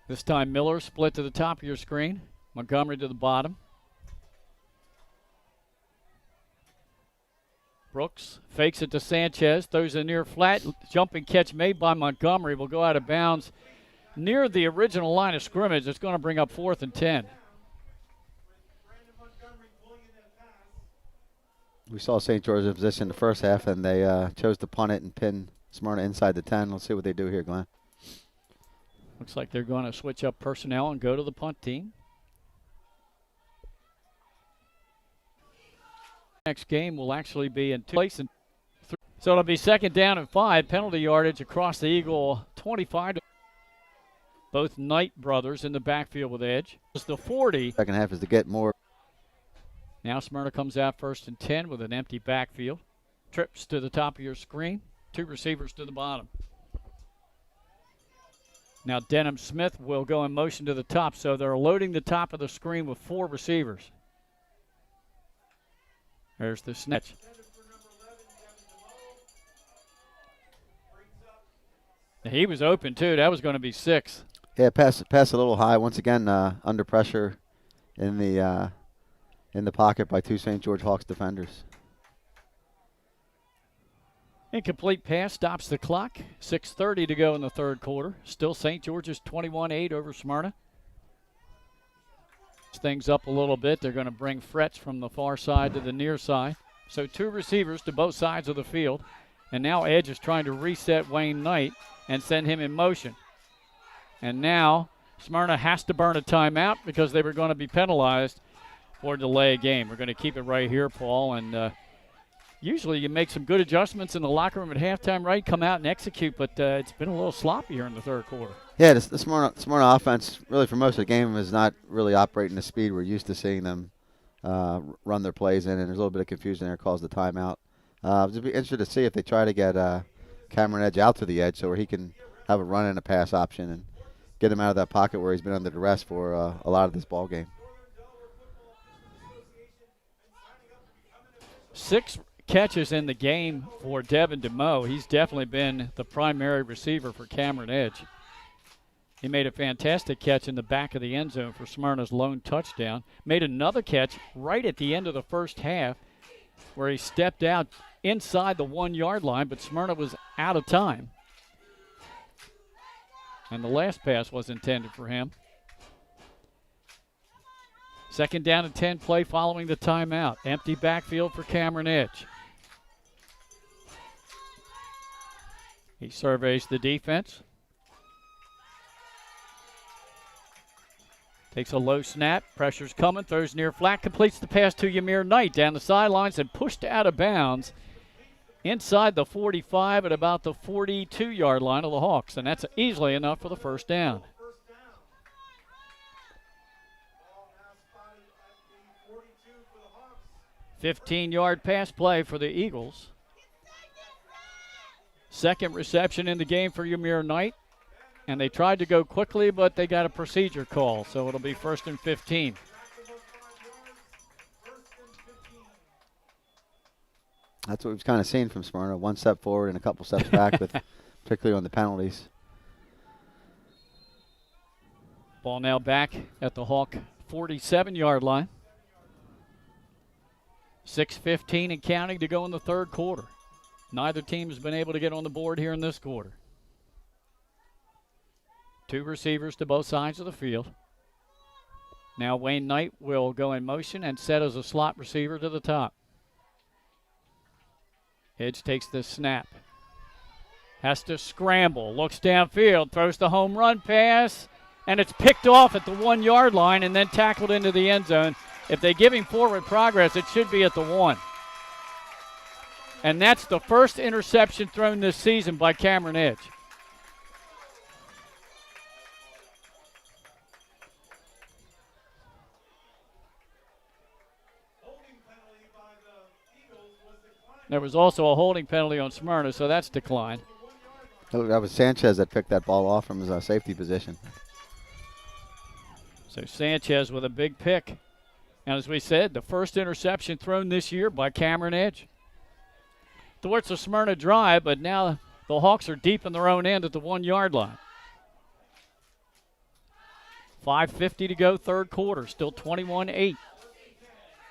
This time Miller split to the top of your screen. Montgomery to the bottom. Brooks fakes it to Sanchez, throws a near flat, jumping catch made by Montgomery will go out of bounds near the original line of scrimmage. It's going to bring up 4th and 10. We saw St. George's position in the first half, and they chose to punt it and pin Smyrna inside the 10. Let's see what they do here, Glenn. Looks like they're going to switch up personnel and go to the punt team. Next game will actually be in 2 places. So it'll be 2nd down and 5. Penalty yardage across the Eagle 25. Both Knight brothers in the backfield with Edge. It's the 40. Second half is to get more. Now Smyrna comes out 1st and 10 with an empty backfield. Trips to the top of your screen. 2 receivers to the bottom. Now Denham Smith will go in motion to the top, so they're loading the top of the screen with 4 receivers. There's the snatch. He was open too. That was going to be 6. Yeah, pass a little high. Once again, under pressure in the pocket by 2 St. George Hawks defenders. Incomplete pass stops the clock. 6:30 to go in the third quarter. Still St. George's 21-8 over Smyrna. Things up a little bit. They're going to bring Fretz from the far side to the near side. So 2 receivers to both sides of the field. And now Edge is trying to reset Wayne Knight and send him in motion. And now Smyrna has to burn a timeout because they were going to be penalized for delay a game. We're going to keep it right here, Paul. And usually you make some good adjustments in the locker room at halftime, right? Come out and execute, but it's been a little sloppy here in the third quarter. Yeah, the Smyrna offense, really for most of the game, is not really operating the speed we're used to seeing them run their plays in, and there's a little bit of confusion there, caused the timeout. Just be interested to see if they try to get Cameron Edge out to the edge so where he can have a run and a pass option and get him out of that pocket where he's been under duress for a lot of this ball game. 6 catches in the game for Devin DeMoe. He's definitely been the primary receiver for Cameron Edge. He made a fantastic catch in the back of the end zone for Smyrna's lone touchdown. Made another catch right at the end of the first half where he stepped out inside the 1-yard line, but Smyrna was out of time. And the last pass was intended for him. 2nd down and 10 play following the timeout. Empty backfield for Cameron Edge. He surveys the defense. Takes a low snap. Pressure's coming. Throws near flat. Completes the pass to Ymir Knight down the sidelines and pushed out of bounds inside the 45 at about the 42-yard line of the Hawks, and that's easily enough for the first down. 15-yard pass play for the Eagles. Second reception in the game for Ymir Knight. And they tried to go quickly, but they got a procedure call, so it'll be 1st and 15. That's what we've kind of seen from Smyrna. One step forward and a couple steps back, with particularly on the penalties. Ball now back at the Hawk 47-yard line. 6:15 and counting to go in the third quarter. Neither team has been able to get on the board here in this quarter. Two receivers to both sides of the field. Now Wayne Knight will go in motion and set as a slot receiver to the top. Edge takes the snap. Has to scramble. Looks downfield. Throws the home run pass. And it's picked off at the 1-yard line and then tackled into the end zone. If they give him forward progress, it should be at the 1. And that's the first interception thrown this season by Cameron Edge. There was also a holding penalty on Smyrna, so that's declined. That was Sanchez that picked that ball off from his safety position. So Sanchez with a big pick. And as we said, the first interception thrown this year by Cameron Edge. Towards the Smyrna drive, but now the Hawks are deep in their own end at the 1-yard line. 5:50 to go, third quarter. Still 21-8.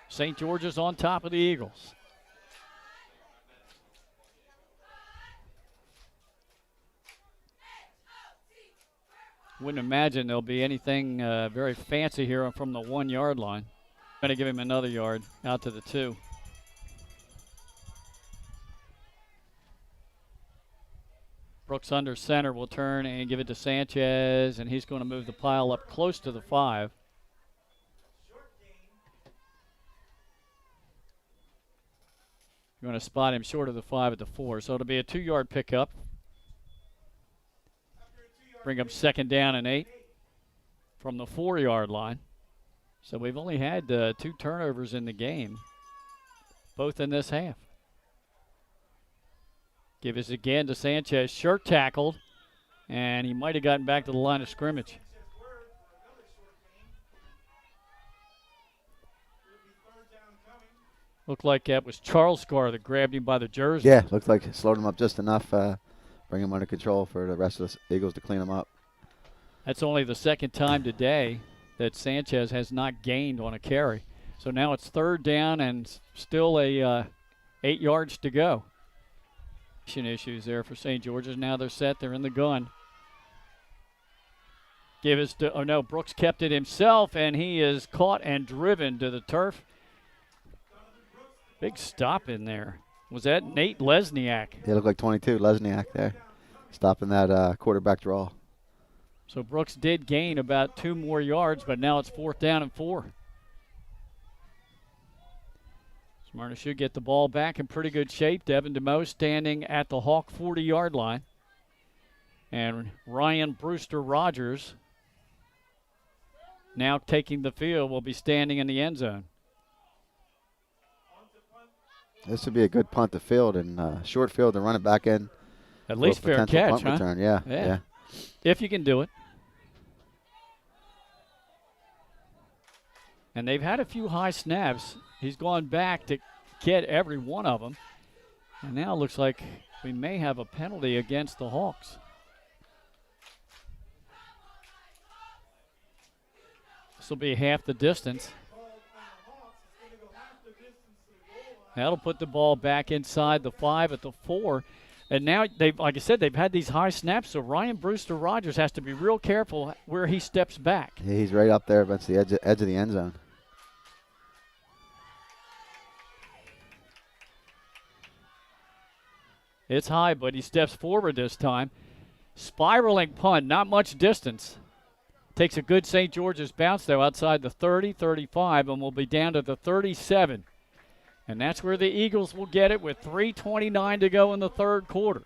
St. George's on top of the Eagles. Wouldn't imagine there'll be anything very fancy here from the 1-yard line. Going to give him another yard out to the 2. Brooks under center will turn and give it to Sanchez, and he's going to move the pile up close to the 5. You're going to spot him short of the 5 at the 4, so it'll be a 2-yard pickup. Bring up 2nd down and 8 from the 4-yard line. So we've only had 2 turnovers in the game, both in this half. Give us again to Sanchez, shirt tackled, and he might have gotten back to the line of scrimmage. Looked like that was Charles Scar that grabbed him by the jersey. Yeah, looked like it slowed him up just enough, bring him under control for the rest of the Eagles to clean him up. That's only the second time today that Sanchez has not gained on a carry. So now it's 3rd down and still 8 yards to go. Issues there for St. George's. Now they're set. They're in the gun. Brooks kept it himself, and he is caught and driven to the turf. Big stop in there. Was that Nate Lesniak? He looked like 22, Lesniak there, stopping that quarterback draw. So Brooks did gain about 2 more yards, but now it's 4th down and 4. Smyrna should get the ball back in pretty good shape. Devin DeMoe standing at the Hawk 40-yard line. And Ryan Brewster Rogers, now taking the field, will be standing in the end zone. This would be a good punt to field and short field and run it back in. At least fair catch, punt huh? Return. Yeah. If you can do it. And they've had a few high snaps. He's gone back to get every one of them. And now it looks like we may have a penalty against the Hawks. This will be half the distance. That'll put the ball back inside the 5 at the 4. And now, like I said, they've had these high snaps, so Ryan Brewster Rogers has to be real careful where he steps back. Yeah, he's right up there against the edge of the end zone. It's high, but he steps forward this time. Spiraling punt, not much distance. Takes a good St. George's bounce, though, outside the 30, 35, and will be down to the 37. And that's where the Eagles will get it with 3:29 to go in the third quarter.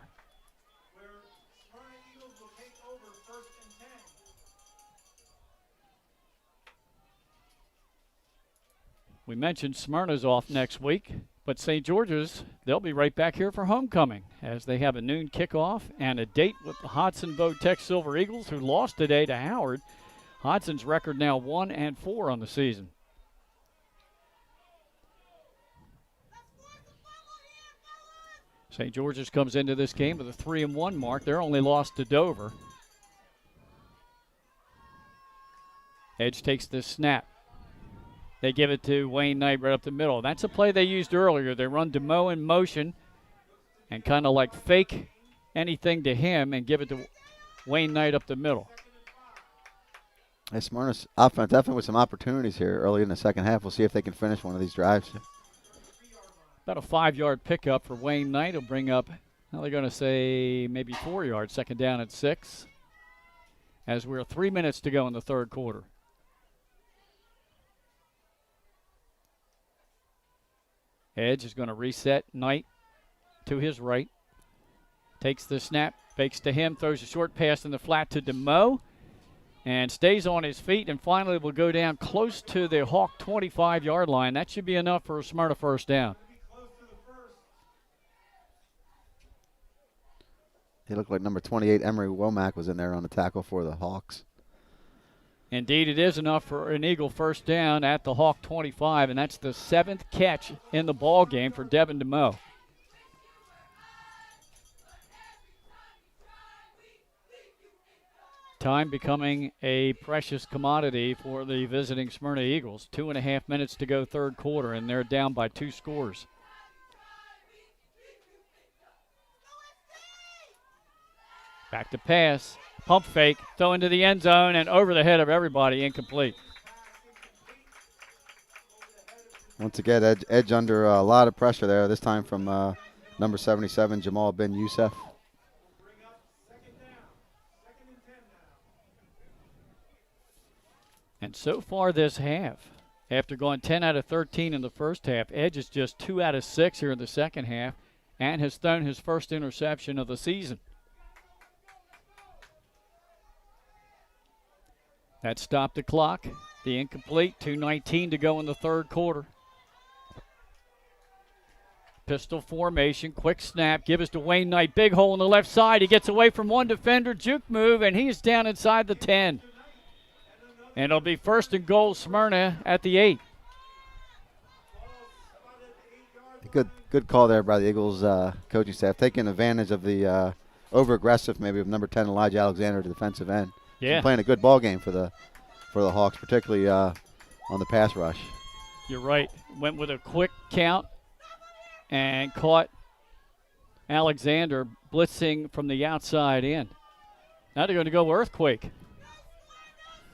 We mentioned Smyrna's off next week, but St. George's, they'll be right back here for homecoming as they have a noon kickoff and a date with the Hodson-Vo-Tech Silver Eagles, who lost today to Howard. Hodson's record now 1-4 on the season. St. George's comes into this game with a 3-1 mark. They're only lost to Dover. Edge takes the snap. They give it to Wayne Knight right up the middle. That's a play they used earlier. They run DeMoe in motion and kind of like fake anything to him and give it to Wayne Knight up the middle. Hey, Smyrna's offense definitely with some opportunities here early in the second half. We'll see if they can finish one of these drives. About a 5-yard pickup for Wayne Knight. He'll bring up, now they're going to say maybe 4 yards, second down at 6, as we're 3 minutes to go in the third quarter. Edge is going to reset Knight to his right. Takes the snap, fakes to him, throws a short pass in the flat to DeMoe, and stays on his feet, and finally will go down close to the Hawk 25-yard line. That should be enough for a Smyrna first down. He looked like number 28, Emery Womack, was in there on the tackle for the Hawks. Indeed, it is enough for an Eagle first down at the Hawk 25, and that's the 7th catch in the ball game for Devin DeMoe. Time becoming a precious commodity for the visiting Smyrna Eagles. 2.5 minutes to go third quarter, and they're down by 2 scores. Back to pass. Pump fake, throw into the end zone, and over the head of everybody, incomplete. Once again, Edge under a lot of pressure there, this time from number 77, Jamal Ben Youssef. And so far this half, after going 10 out of 13 in the first half, Edge is just 2 out of 6 here in the second half and has thrown his first interception of the season. That stopped the clock. The incomplete, 2:19 to go in the third quarter. Pistol formation, quick snap, give us to Wayne Knight, big hole in the left side. He gets away from one defender, juke move, and he's down inside the 10. And it'll be first and goal, Smyrna at the 8. Good call there by the Eagles coaching staff, taking advantage of the over-aggressive maybe of number 10, Elijah Alexander, the defensive end. Yeah. He's playing a good ball game for the Hawks, particularly on the pass rush. You're right. Went with a quick count and caught Alexander blitzing from the outside in. Now they're going to go earthquake.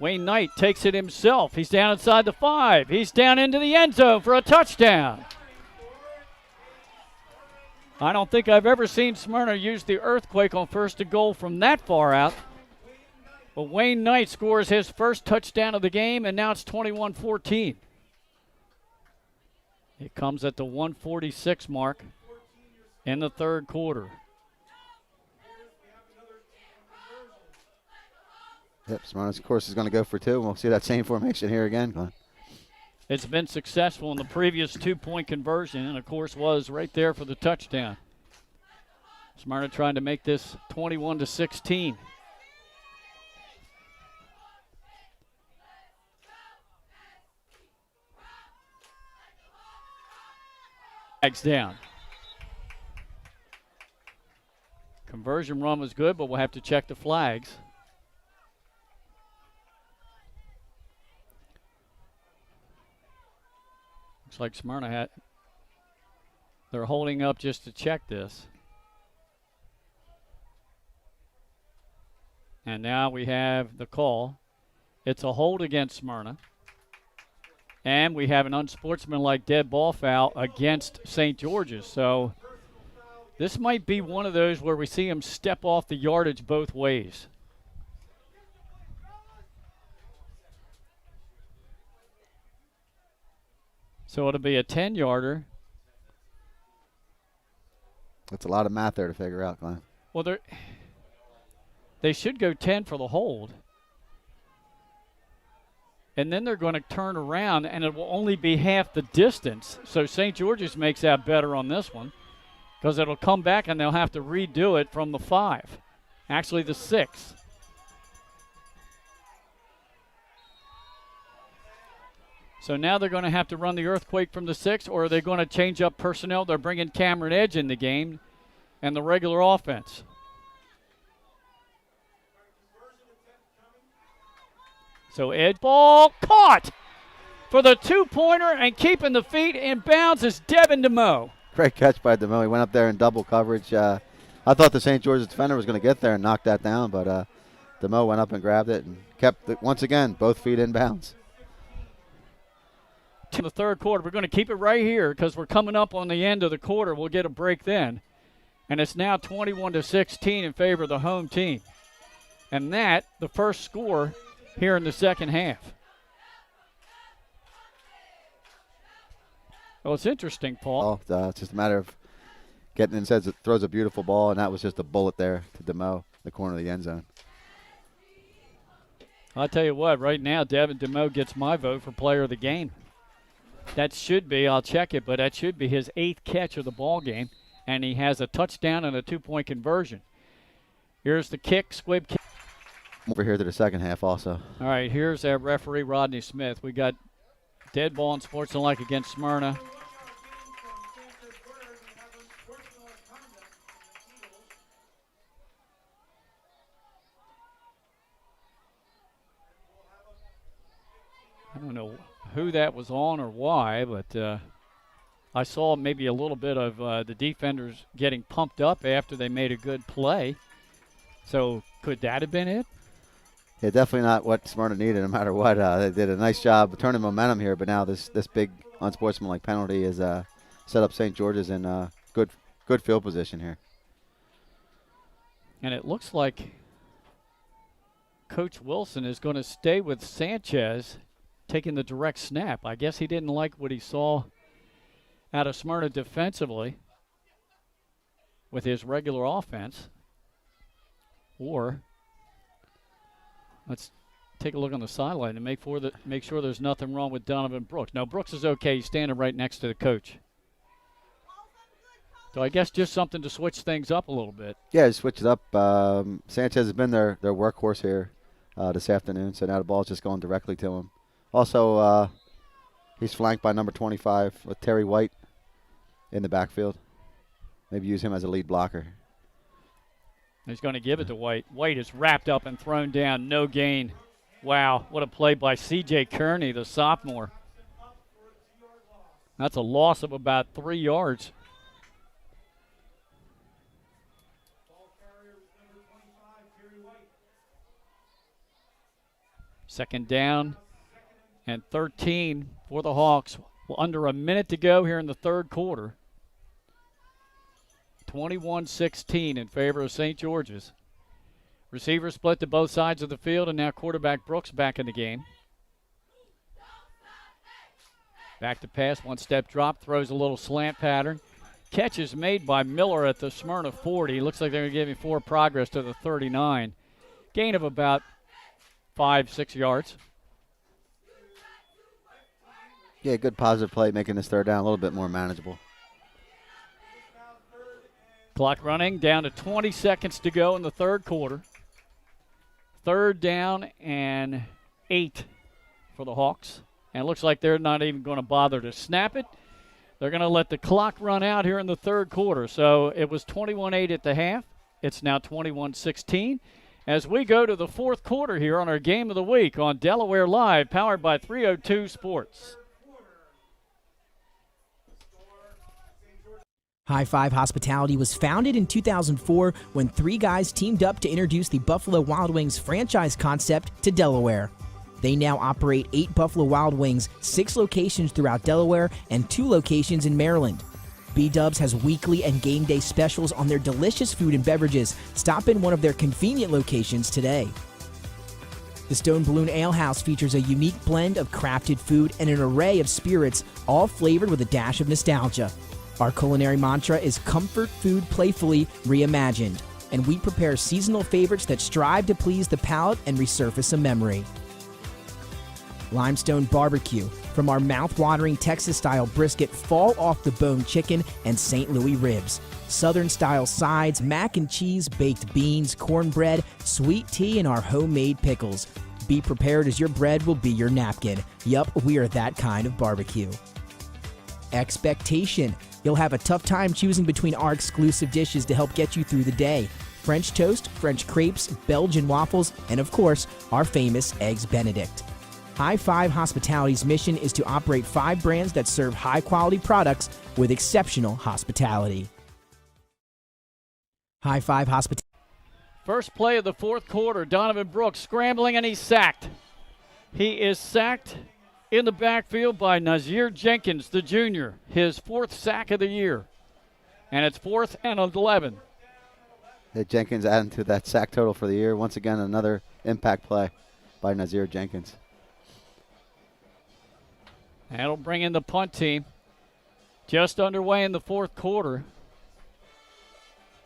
Wayne Knight takes it himself. He's down inside the 5. He's down into the end zone for a touchdown. I don't think I've ever seen Smyrna use the earthquake on first and goal from that far out. But Wayne Knight scores his first touchdown of the game, and now it's 21-14. It comes at the 1:46 mark in the third quarter. Yep, Smyrna's, of course, is going to go for 2. We'll see that same formation here again, Glenn. It's been successful in the previous 2-point conversion, and, of course, was right there for the touchdown. Smyrna trying to make this 21-16. Down. Conversion run was good, but we'll have to check the flags. Looks like Smyrna they're holding up just to check this. And now we have the call. It's a hold against Smyrna. And we have an unsportsmanlike dead ball foul against St. George's. So this might be one of those where we see him step off the yardage both ways. So it'll be a 10-yarder That's a lot of math there to figure out, Glenn. Well, they should go 10 for the hold. And then they're going to turn around, and it will only be half the distance. So St. George's makes out better on this one because it'll come back, and they'll have to redo it from the 5. Actually, the 6. So now they're going to have to run the earthquake from the 6, or are they going to change up personnel? They're bringing Cameron Edge in the game and the regular offense. So Edge, ball caught for the 2-pointer, and keeping the feet in bounds is Devin DeMoe. Great catch by DeMoe. He went up there in double coverage. I thought the St. George's defender was going to get there and knock that down, but DeMoe went up and grabbed it and kept it, once again, both feet in bounds. In the third quarter, we're going to keep it right here because we're coming up on the end of the quarter. We'll get a break then. And it's now 21-16 in favor of the home team. And that, the first score here in the second half. Well, it's interesting, Paul. It's just a matter of getting in. Says it throws a beautiful ball, and that was just a bullet there to DeMoe, the corner of the end zone. I'll tell you what, right now, Devin DeMoe gets my vote for player of the game. That should be, I'll check it, but that should be his 8th catch of the ball game, and he has a touchdown and a 2-point conversion. Here's the kick, squib kick. Over here to the second half also. All right, here's our referee, Rodney Smith. We got dead ball and sportsmanlike against Smyrna. I don't know who that was on or why, but I saw maybe a little bit of the defenders getting pumped up after they made a good play. So could that have been it? Yeah, definitely not what Smyrna needed no matter what. They did a nice job of turning momentum here, but now this big unsportsmanlike penalty is set up St. George's in good field position here. And it looks like Coach Wilson is going to stay with Sanchez taking the direct snap. I guess he didn't like what he saw out of Smyrna defensively with his regular offense. Or let's take a look on the sideline and make sure there's nothing wrong with Donovan Brooks. Now, Brooks is okay. He's standing right next to the coach. So I guess just something to switch things up a little bit. Yeah, switch it up. Sanchez has been their workhorse here this afternoon, so now the ball's just going directly to him. Also, he's flanked by number 25 with Terry White in the backfield. Maybe use him as a lead blocker. He's going to give it to White. White is wrapped up and thrown down. No gain. Wow, what a play by C.J. Kearney, the sophomore. That's a loss of about 3 yards. Second down and 13 for the Hawks. Well, under a minute to go here in the third quarter. 21-16 in favor of St. George's. Receivers split to both sides of the field, and now quarterback Brooks back in the game. Back to pass, one-step drop, throws a little slant pattern. Catch is made by Miller at the Smyrna 40. Looks like they're going to give him 4 progress to the 39. Gain of about 5-6 yards. Yeah, good positive play, making this third down a little bit more manageable. Clock running, down to 20 seconds to go in the third quarter. Third down and 8 for the Hawks. And it looks like they're not even going to bother to snap it. They're going to let the clock run out here in the third quarter. So it was 21-8 at the half. It's now 21-16. As we go to the fourth quarter here on our Game of the Week on Delaware Live, powered by 302 Sports. High Five Hospitality was founded in 2004 when 3 guys teamed up to introduce the Buffalo Wild Wings franchise concept to Delaware. They now operate 8 Buffalo Wild Wings, 6 locations throughout Delaware, and 2 locations in Maryland. B-Dubs has weekly and game day specials on their delicious food and beverages. Stop in one of their convenient locations today. The Stone Balloon Ale House features a unique blend of crafted food and an array of spirits, all flavored with a dash of nostalgia. Our culinary mantra is comfort food playfully reimagined, and we prepare seasonal favorites that strive to please the palate and resurface a memory. Limestone Barbecue, from our mouth-watering Texas-style brisket, fall-off-the-bone chicken, and St. Louis ribs. Southern-style sides, mac and cheese, baked beans, cornbread, sweet tea, and our homemade pickles. Be prepared, as your bread will be your napkin. Yup, we are that kind of barbecue. Expectation. You'll have a tough time choosing between our exclusive dishes to help get you through the day. French toast, French crepes, Belgian waffles, and of course, our famous Eggs Benedict. High Five Hospitality's mission is to operate 5 brands that serve high-quality products with exceptional hospitality. High Five Hospitality. First play of the fourth quarter, Donovan Brooks scrambling, and he's sacked. He is sacked in the backfield by Nazir Jenkins, the junior, his 4th sack of the year. And it's 4th and 11. Jenkins adding to that sack total for the year. Once again, another impact play by Nazir Jenkins. That'll bring in the punt team. Just underway in the fourth quarter.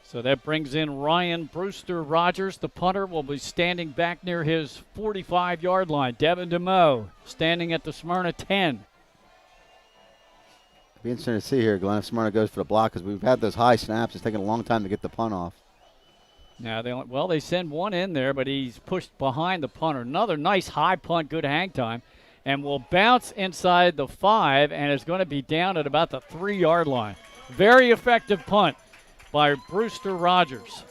So that brings in Ryan Brewster Rogers. The punter will be standing back near his 45-yard line. Devin DeMoe standing at the Smyrna 10. It'll be interesting to see here, Glenn, if Smyrna goes for the block, because we've had those high snaps. It's taken a long time to get the punt off. Now, they send one in there, but he's pushed behind the punter. Another nice high punt, good hang time, and will bounce inside the 5, and is going to be down at about the 3-yard line. Very effective punt by Brewster Rogers.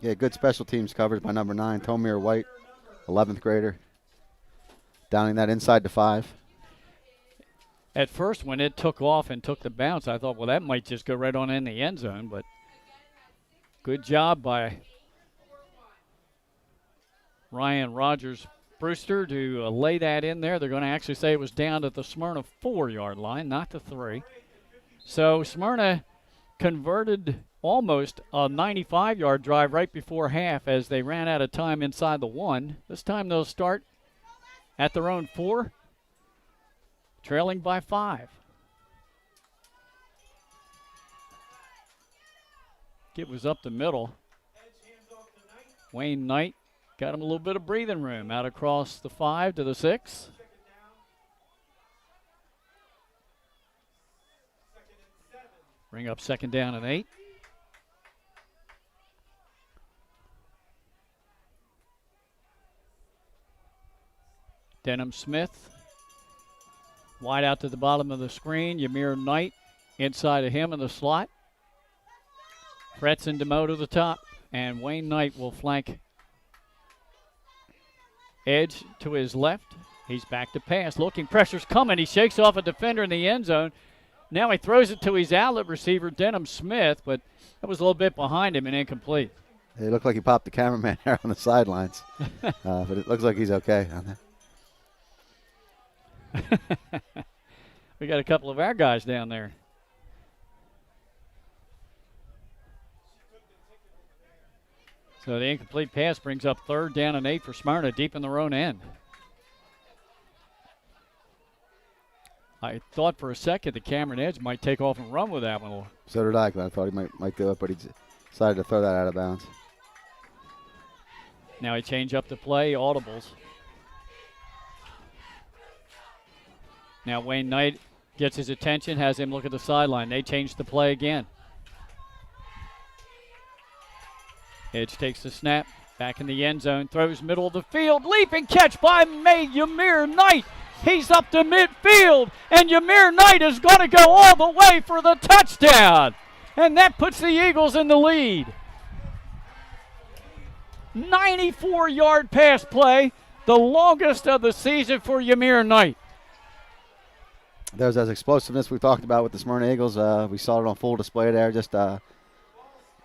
Yeah, good special teams coverage by number 9, Tomir White, 11th grader. Downing that inside the 5. At first, when it took off and took the bounce, I thought, well, that might just go right on in the end zone, but good job by Ryan Rogers Brewster to lay that in there. They're going to actually say it was down at the Smyrna 4-yard line, not the 3. So Smyrna converted almost a 95-yard drive right before half as they ran out of time inside the 1. This time they'll start at their own 4, trailing by 5. It was up the middle. Wayne Knight got him a little bit of breathing room out across the 5 to the 6. Bring up 2nd down and 8. Denham Smith wide out to the bottom of the screen. Ymir Knight inside of him in the slot. Fretz and DeMoe to the top, and Wayne Knight will flank edge to his left. He's back to pass. Looking, pressure's coming. He shakes off a defender in the end zone. Now he throws it to his outlet receiver, Denham Smith, but that was a little bit behind him and incomplete. It looked like he popped the cameraman there on the sidelines, but it looks like he's okay on that. We got a couple of our guys down there. So the incomplete pass brings up 3rd down and 8 for Smyrna, deep in their own end. I thought for a second the Cameron Edge might take off and run with that one. So did I. I thought he might do it, but he decided to throw that out of bounds. Now he changed up the play, audibles. Now Wayne Knight gets his attention, has him look at the sideline. They change the play again. Edge takes the snap, back in the end zone, throws middle of the field, leaping catch by Ymir Knight. He's up to midfield, and Ymir Knight is going to go all the way for the touchdown. And that puts the Eagles in the lead. 94-yard pass play, the longest of the season for Ymir Knight. There's that explosiveness we talked about with the Smyrna Eagles. We saw it on full display there. Just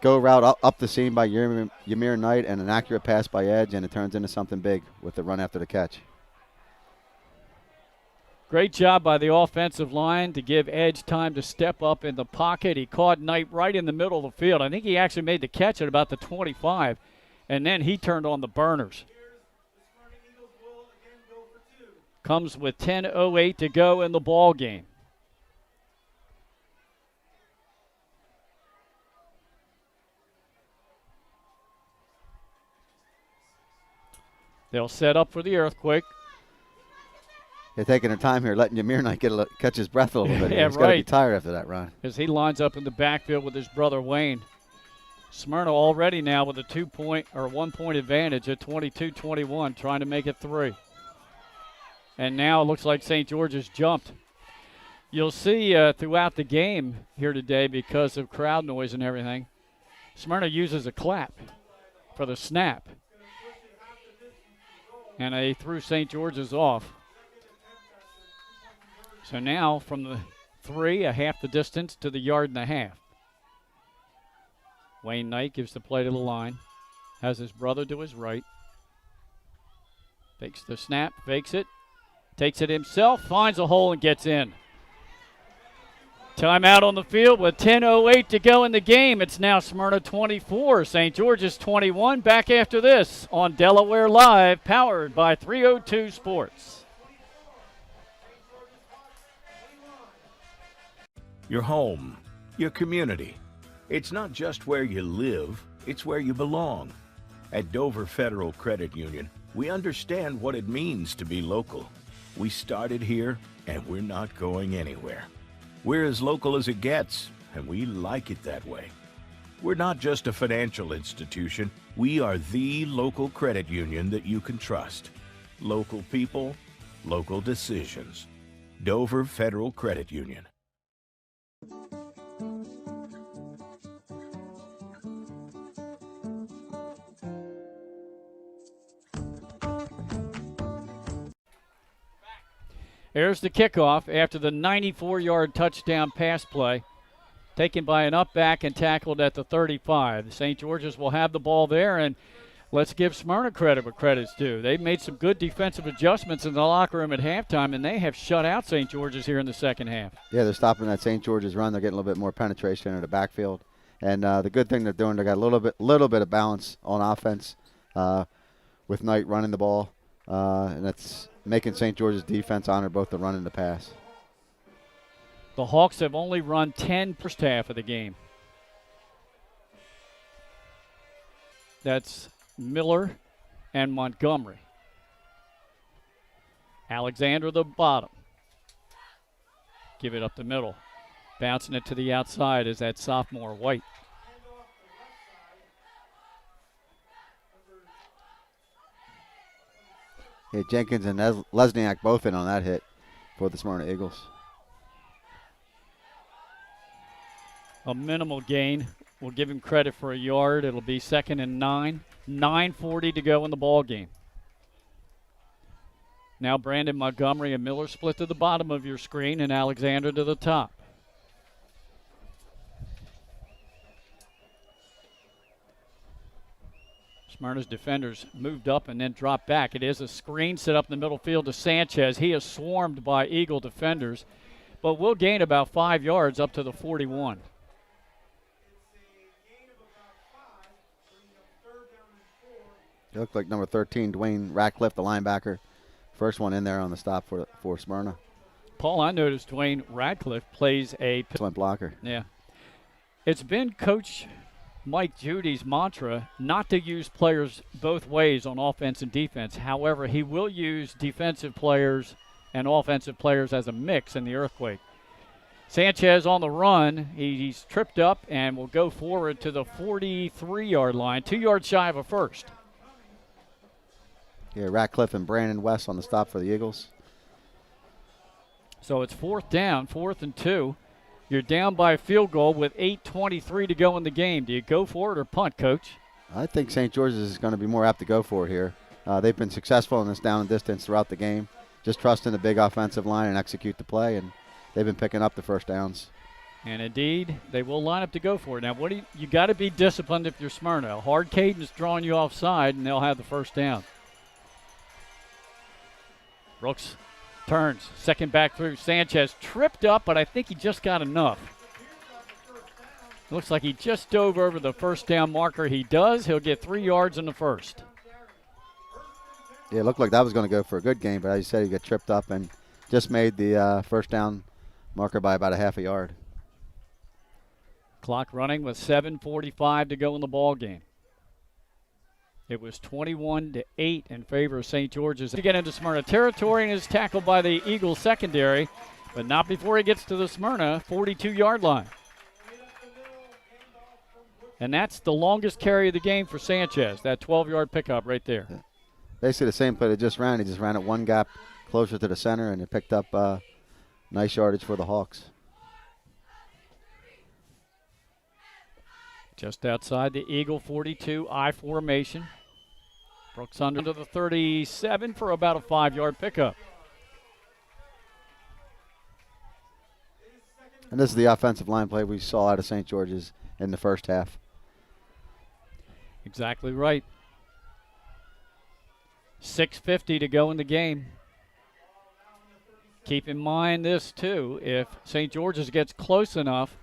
go route up the seam by Ymir Knight and an accurate pass by Edge, and it turns into something big with the run after the catch. Great job by the offensive line to give Edge time to step up in the pocket. He caught Knight right in the middle of the field. I think he actually made the catch at about the 25, and then he turned on the burners. Comes with 10:08 to go in the ball game. They'll set up for the earthquake. They're taking their time here, letting Jameer Knight catch his breath a little bit. Yeah, He's got to be tired after that run. As he lines up in the backfield with his brother Wayne. Smyrna already now with a 1 point advantage at 22-21, trying to make it 3. And now it looks like St. George's jumped. You'll see throughout the game here today, because of crowd noise and everything, Smyrna uses a clap for the snap. And they threw St. George's off. So now from the 3, a half the distance to the 1.5 yards. Wayne Knight gives the play to the line. Has his brother to his right. Fakes the snap, fakes it. Takes it himself, finds a hole and gets in. Timeout on the field with 10:08 to go in the game. It's now Smyrna 24, St. George's 21. Back after this on Delaware Live, powered by 302 Sports. Your home, your community. It's not just where you live, it's where you belong. At Dover Federal Credit Union, we understand what it means to be local. We started here, and we're not going anywhere. We're as local as it gets, and we like it that way. We're not just a financial institution. We are the local credit union that you can trust. Local people, local decisions. Dover Federal Credit Union. Here's the kickoff after the 94-yard touchdown pass play, taken by an up back and tackled at the 35. St. George's will have the ball there, and let's give Smyrna credit where credit's due. They've made some good defensive adjustments in the locker room at halftime, and they have shut out St. George's here in the second half. Yeah, they're stopping that St. George's run. They're getting a little bit more penetration into the backfield. And the good thing they're doing, they got a little bit of balance on offense with Knight running the ball, and that's making St. George's defense honor both the run and the pass. The Hawks have only run 10 first half of the game. That's Miller and Montgomery. Alexander the bottom. Give it up the middle. Bouncing it to the outside is that sophomore White. Yeah, Jenkins and Lesniak both in on that hit for the Smyrna Eagles. A minimal gain. We'll give him credit for a yard. It'll be 2nd and 9. 9:40 to go in the ball game. Now Brandon Montgomery and Miller split to the bottom of your screen and Alexander to the top. Smyrna's defenders moved up and then dropped back. It is a screen set up in the middle field to Sanchez. He is swarmed by Eagle defenders, but will gain about 5 yards up to the 41. It looked like number 13, Dwayne Ratcliffe, the linebacker. First one in there on the stop for Smyrna. Paul, I noticed Dwayne Ratcliffe plays a excellent blocker. Yeah. It's been Coach Mike Judy's mantra not to use players both ways on offense and defense. However, he will use defensive players and offensive players as a mix in the earthquake. Sanchez on the run. He's tripped up and will go forward to the 43-yard line, 2 yards shy of a first. Yeah, Ratcliffe and Brandon West on the stop for the Eagles. So it's 4th down, 4th and 2. You're down by a field goal with 8:23 to go in the game. Do you go for it or punt, Coach? I think St. George's is going to be more apt to go for it here. They've been successful in this down and distance throughout the game. Just trust in the big offensive line and execute the play, and they've been picking up the first downs. And indeed, they will line up to go for it. Now, you got to be disciplined if you're Smyrna. A hard cadence drawing you offside, and they'll have the first down. Brooks turns, second back through. Sanchez tripped up, but I think he just got enough. Looks like he just dove over the first down marker. He does. He'll get 3 yards in the first. Yeah, it looked like that was going to go for a good game, but as you said, he got tripped up and just made the first down marker by about a half a yard. Clock running with 7:45 to go in the ball game. It was 21-8 in favor of St. George's. To get into Smyrna territory and is tackled by the Eagles secondary, but not before he gets to the Smyrna 42-yard line. And that's the longest carry of the game for Sanchez, that 12-yard pickup right there. Yeah. Basically the same play they just ran. He just ran it one gap closer to the center, and it picked up nice yardage for the Hawks. Just outside the Eagle 42 I formation. Brooks under to the 37 for about a 5-yard pickup. And this is the offensive line play we saw out of St. George's in the first half. Exactly right. 6:50 to go in the game. Keep in mind this, too. If St. George's gets close enough,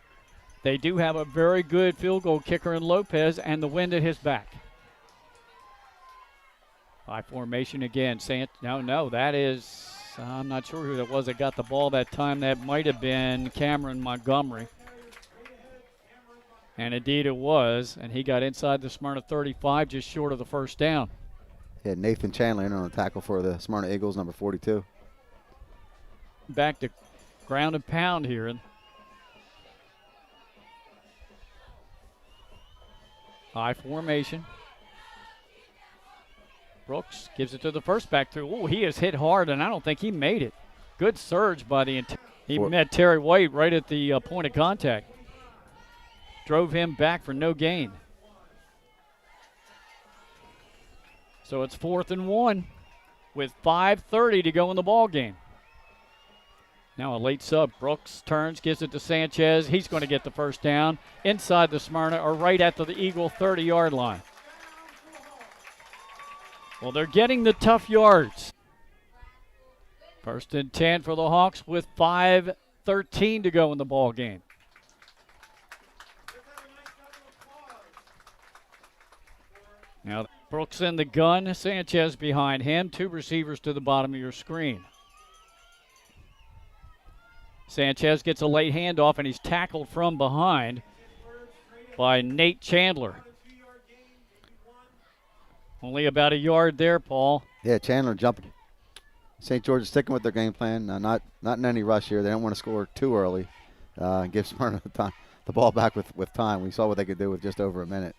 they do have a very good field goal kicker in Lopez and the wind at his back. High formation again. No, that is, I'm not sure who that was that got the ball that time. That might have been Cameron Montgomery. And indeed it was, and he got inside the Smyrna 35, just short of the first down. Yeah, Nathan Chandler in on the tackle for the Smyrna Eagles, number 42. Back to ground and pound here. High formation. Brooks gives it to the first back through. Oh, he is hit hard, and I don't think he made it. Good surge by the he met Terry White right at the point of contact. Drove him back for no gain. So it's 4th and 1 with 5:30 to go in the ball game. Now a late sub. Brooks turns, gives it to Sanchez. He's going to get the first down inside the Smyrna or right at the Eagle 30-yard line. Well, they're getting the tough yards. 1st and 10 for the Hawks with 5:13 to go in the ball game. Now Brooks in the gun, Sanchez behind him, 2 receivers to the bottom of your screen. Sanchez gets a late handoff, and he's tackled from behind by Nate Chandler. Only about a yard there, Paul. Yeah, Chandler jumping. St. George is sticking with their game plan. Not in any rush here. They don't want to score too early. Give Smyrna the ball back with time. We saw what they could do with just over a minute.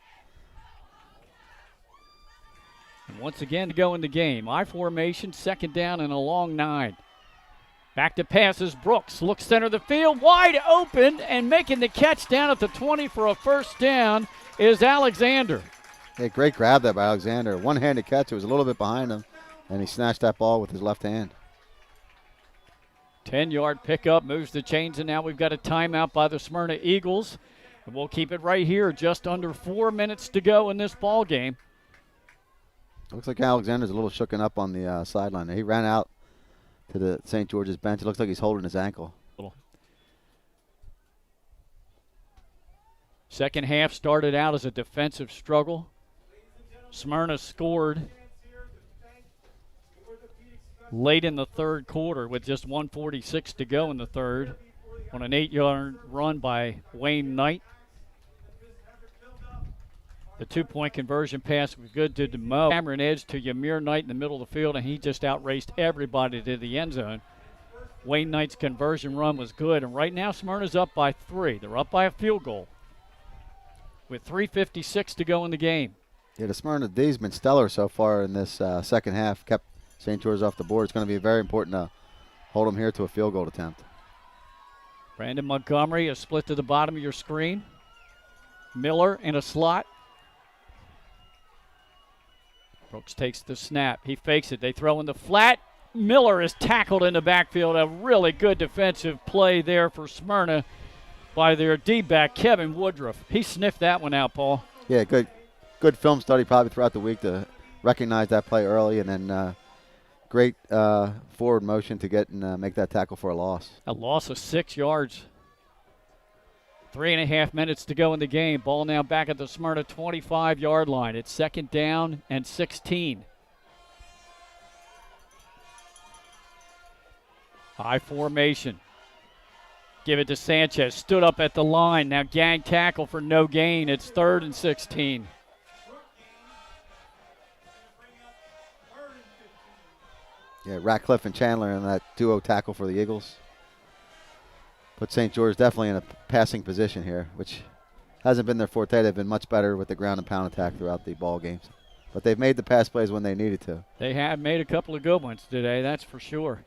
And once again to go in the game. I formation, 2nd down and a long 9. Back to passes. Brooks looks center of the field, wide open, and making the catch down at the 20 for a first down is Alexander. Hey, great grab there by Alexander. One-handed catch. It was a little bit behind him, and he snatched that ball with his left hand. 10-yard pickup, moves the chains, and now we've got a timeout by the Smyrna Eagles. And we'll keep it right here, just under 4 minutes to go in this ball game. Looks like Alexander's a little shooken up on the sideline. He ran out to the St. George's bench. It looks like he's holding his ankle. Second half started out as a defensive struggle. Smyrna scored late in the third quarter with just 1:46 to go in the third on an 8-yard run by Wayne Knight. The 2-point conversion pass was good to DeMo. Cameron edge to Ymir Knight in the middle of the field, and he just outraced everybody to the end zone. Wayne Knight's conversion run was good, and right now Smyrna's up by 3. They're up by a field goal with 3:56 to go in the game. Yeah, the Smyrna D's been stellar so far in this second half. Kept St. George off the board. It's going to be very important to hold them here to a field goal attempt. Brandon Montgomery is split to the bottom of your screen. Miller in a slot. Brooks takes the snap. He fakes it. They throw in the flat. Miller is tackled in the backfield. A really good defensive play there for Smyrna by their D-back, Kevin Woodruff. He sniffed that one out, Paul. Yeah, good film study probably throughout the week to recognize that play early, and then great forward motion to get and make that tackle for a loss. A loss of 6 yards. 3.5 minutes to go in the game. Ball now back at the Smyrna 25-yard line. It's 2nd down and 16. High formation. Give it to Sanchez. Stood up at the line. Now gang tackle for no gain. It's 3rd and 16. Yeah, Ratcliffe and Chandler in that duo tackle for the Eagles. Put St. George definitely in a passing position here, which hasn't been their forte. They've been much better with the ground and pound attack throughout the ball games. But they've made the pass plays when they needed to. They have made a couple of good ones today, that's for sure.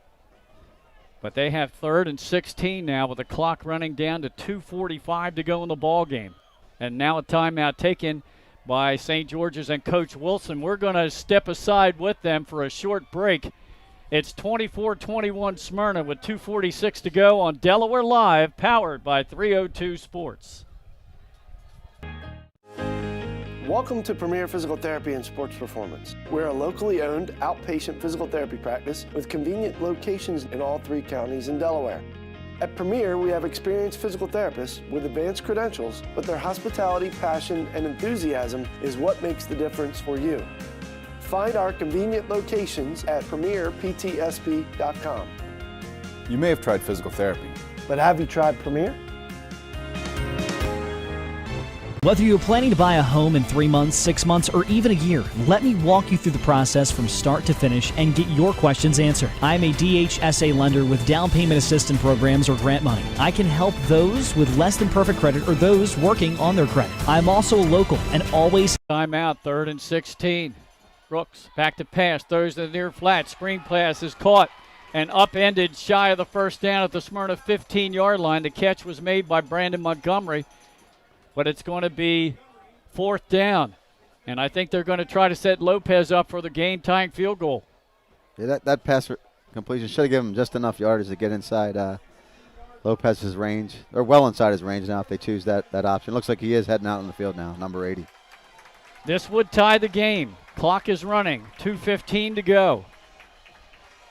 But they have 3rd and 16 now with the clock running down to 2:45 to go in the ball game. And now a timeout taken by St. George's and Coach Wilson. We're going to step aside with them for a short break. It's 24-21 Smyrna with 2:46 to go on Delaware Live, powered by 302 Sports. Welcome to Premier Physical Therapy and Sports Performance. We're a locally owned outpatient physical therapy practice with convenient locations in all 3 counties in Delaware. At Premier, we have experienced physical therapists with advanced credentials, but their hospitality, passion, and enthusiasm is what makes the difference for you. Find our convenient locations at premierptsp.com. You may have tried physical therapy, but have you tried Premier? Whether you're planning to buy a home in 3 months, 6 months, or even a year, let me walk you through the process from start to finish and get your questions answered. I'm a DHSA lender with down payment assistance programs or grant money. I can help those with less than perfect credit or those working on their credit. I'm also local and always... Timeout, 3rd and 16. Brooks back to pass, throws to the near flat. Screen pass is caught and upended shy of the first down at the Smyrna 15-yard line. The catch was made by Brandon Montgomery. But it's going to be 4th down. And I think they're going to try to set Lopez up for the game-tying field goal. Yeah, that pass completion should have given him just enough yardage to get inside Lopez's range. Or well inside his range now if they choose that option. Looks like he is heading out on the field now, number 80. This would tie the game. Clock is running. 2:15 to go.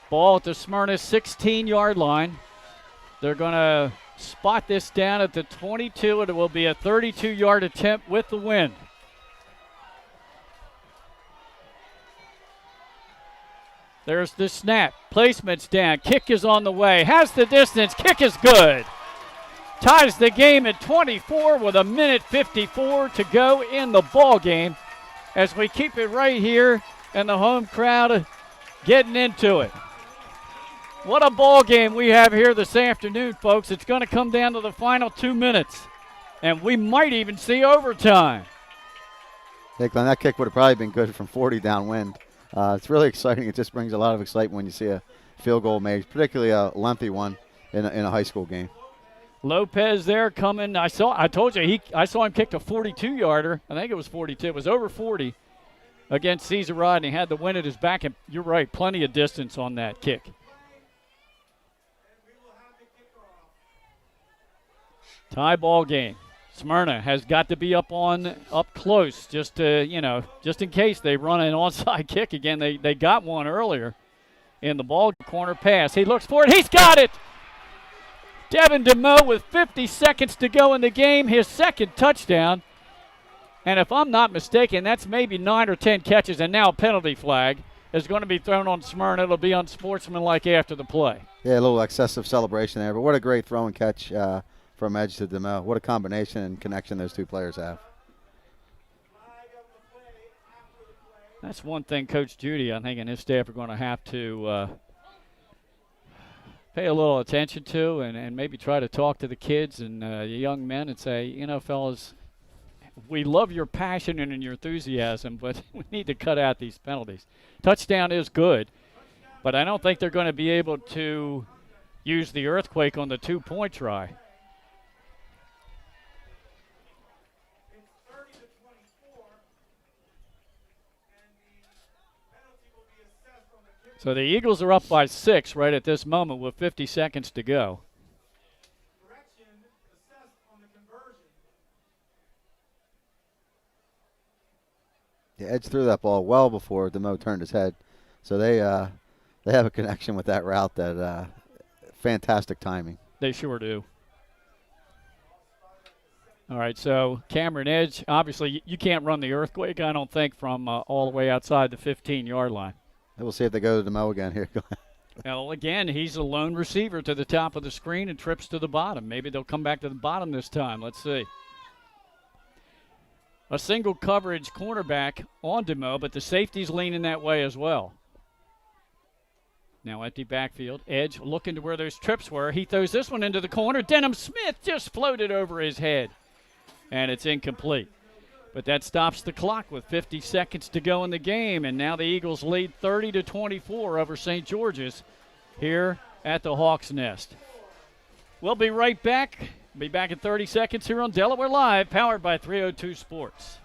Ball at the Smyrna 16-yard line. They're going to spot this down at the 22, and it will be a 32-yard attempt with the win. There's the snap. Placement's down. Kick is on the way. Has the distance. Kick is good. Ties the game at 24 with 1:54 to go in the ball game as we keep it right here and the home crowd getting into it. What a ball game we have here this afternoon, folks. It's going to come down to the final 2 minutes, and we might even see overtime. Hey, Glenn, that kick would have probably been good from 40 downwind. It's really exciting. It just brings a lot of excitement when you see a field goal made, particularly a lengthy one in a high school game. Lopez there coming. I told you, I saw him kick a 42-yarder. I think it was 42. It was over 40 against Caesar Rodney. Had the wind at his back, and you're right, plenty of distance on that kick. Tie ball game. Smyrna has got to be up close just to, just in case they run an onside kick again. They got one earlier in the ball. Corner pass. He looks for it. He's got it. Devin DeMoe with 50 seconds to go in the game, his 2nd touchdown. And if I'm not mistaken, that's maybe 9 or 10 catches, and now a penalty flag is going to be thrown on Smyrna. It'll be unsportsmanlike after the play. Yeah, a little excessive celebration there, but what a great throw and catch from Edge to DeMoe. What a combination and connection those two players have. That's one thing Coach Judy, I think, and his staff are going to have to pay a little attention to and maybe try to talk to the kids and the young men and say, fellas, we love your passion and your enthusiasm, but we need to cut out these penalties. Touchdown is good, but I don't think they're going to be able to use the earthquake on the 2-point try. So the Eagles are up by 6 right at this moment with 50 seconds to go. Yeah, Edge threw that ball well before DeMoe turned his head. So they have a connection with that route that fantastic timing. They sure do. All right, so Cameron Edge, obviously you can't run the earthquake, I don't think, from all the way outside the 15-yard line. We'll see if they go to DeMoe again here. Well, again, he's a lone receiver to the top of the screen and trips to the bottom. Maybe they'll come back to the bottom this time. Let's see. A single coverage cornerback on DeMoe, but the safety's leaning that way as well. Now empty backfield. Edge looking to where those trips were. He throws this one into the corner. Denham Smith just floated over his head, and it's incomplete. But that stops the clock with 50 seconds to go in the game, and now the Eagles lead 30-24 over St. George's here at the Hawks' Nest. We'll be right back. Be back in 30 seconds here on Delaware Live, powered by 302 Sports.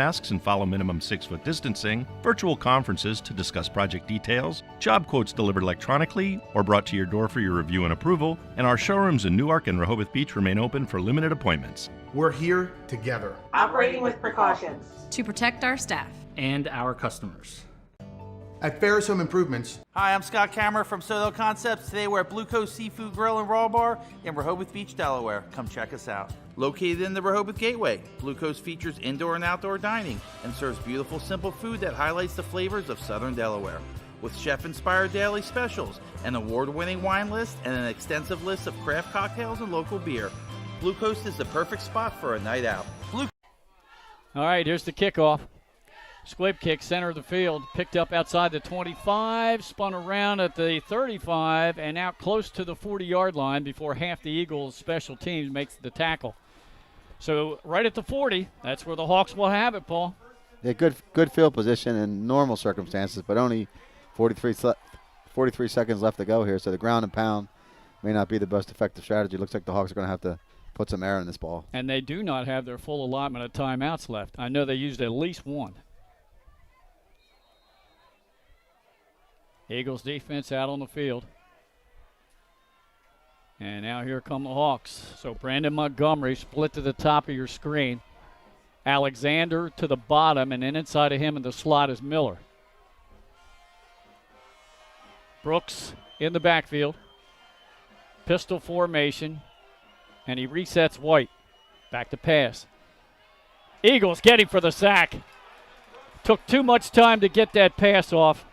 Masks and follow minimum 6-foot distancing, virtual conferences to discuss project details, job quotes delivered electronically or brought to your door for your review and approval, and our showrooms in Newark and Rehoboth Beach remain open for limited appointments. We're here together. Operating with precautions. To protect our staff. And our customers. At Ferris Home Improvements. Hi, I'm Scott Kammerer from Sodell Concepts. Today we're at Blue Coast Seafood Grill and Raw Bar in Rehoboth Beach, Delaware. Come check us out. Located in the Rehoboth Gateway, Blue Coast features indoor and outdoor dining and serves beautiful, simple food that highlights the flavors of Southern Delaware. With chef-inspired daily specials, an award-winning wine list, and an extensive list of craft cocktails and local beer, Blue Coast is the perfect spot for a night out. All right, here's the kickoff. Squib kick, center of the field, picked up outside the 25, spun around at the 35, and out close to the 40-yard line before half the Eagles' special teams makes the tackle. So right at the 40, that's where the Hawks will have it, Paul. Yeah, good field position in normal circumstances, but only 43 seconds left to go here, so the ground and pound may not be the most effective strategy. Looks like the Hawks are going to have to put some air in this ball. And they do not have their full allotment of timeouts left. I know they used at least one. Eagles defense out on the field. And now here come the Hawks. So Brandon Montgomery split to the top of your screen. Alexander to the bottom, and then inside of him in the slot is Miller. Brooks in the backfield. Pistol formation. And he resets White. Back to pass. Eagles get him for the sack. Took too much time to get that pass off.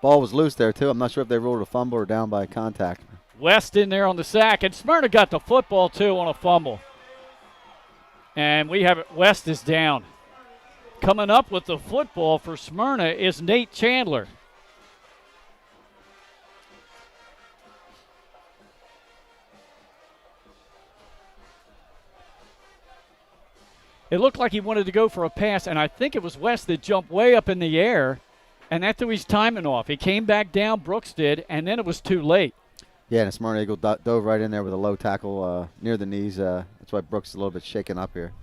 Ball was loose there, too. I'm not sure if they ruled a fumble or down by contact. West in there on the sack, and Smyrna got the football, too, on a fumble. And we have it. West is down. Coming up with the football for Smyrna is Nate Chandler. It looked like he wanted to go for a pass, and I think it was West that jumped way up in the air, and that threw his timing off. He came back down, Brooks did, and then it was too late. Yeah, and the Smyrna Eagle dove right in there with a low tackle near the knees. That's why Brooks is a little bit shaken up here.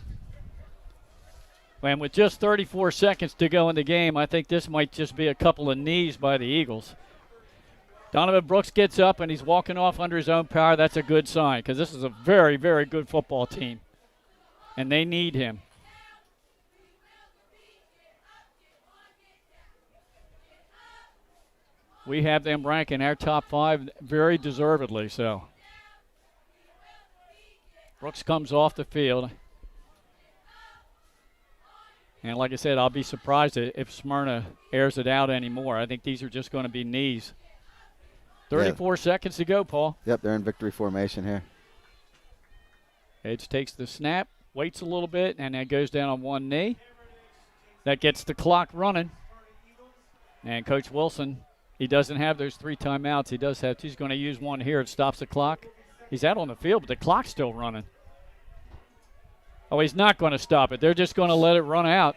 And with just 34 seconds to go in the game, I think this might just be a couple of knees by the Eagles. Donovan Brooks gets up, and he's walking off under his own power. That's a good sign, because this is a very, very good football team, and they need him. We have them ranking our top 5 very deservedly so. Brooks comes off the field. And like I said, I'll be surprised if Smyrna airs it out anymore. I think these are just going to be knees. 34 seconds to go, Paul. Yep, they're in victory formation here. Edge takes the snap, waits a little bit, and then goes down on one knee. That gets the clock running. And Coach Wilson, he doesn't have those 3 timeouts. He does have 2. He's going to use one here. It stops the clock. He's out on the field, but the clock's still running. Oh, he's not going to stop it. They're just going to let it run out.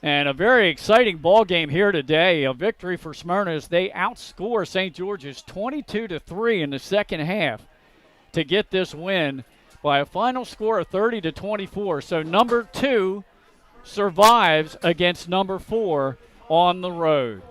And a very exciting ball game here today. A victory for Smyrna as they outscore St. George's 22-3 in the second half to get this win by a final score of 30-24. So number 2 survives against number 4 on the road.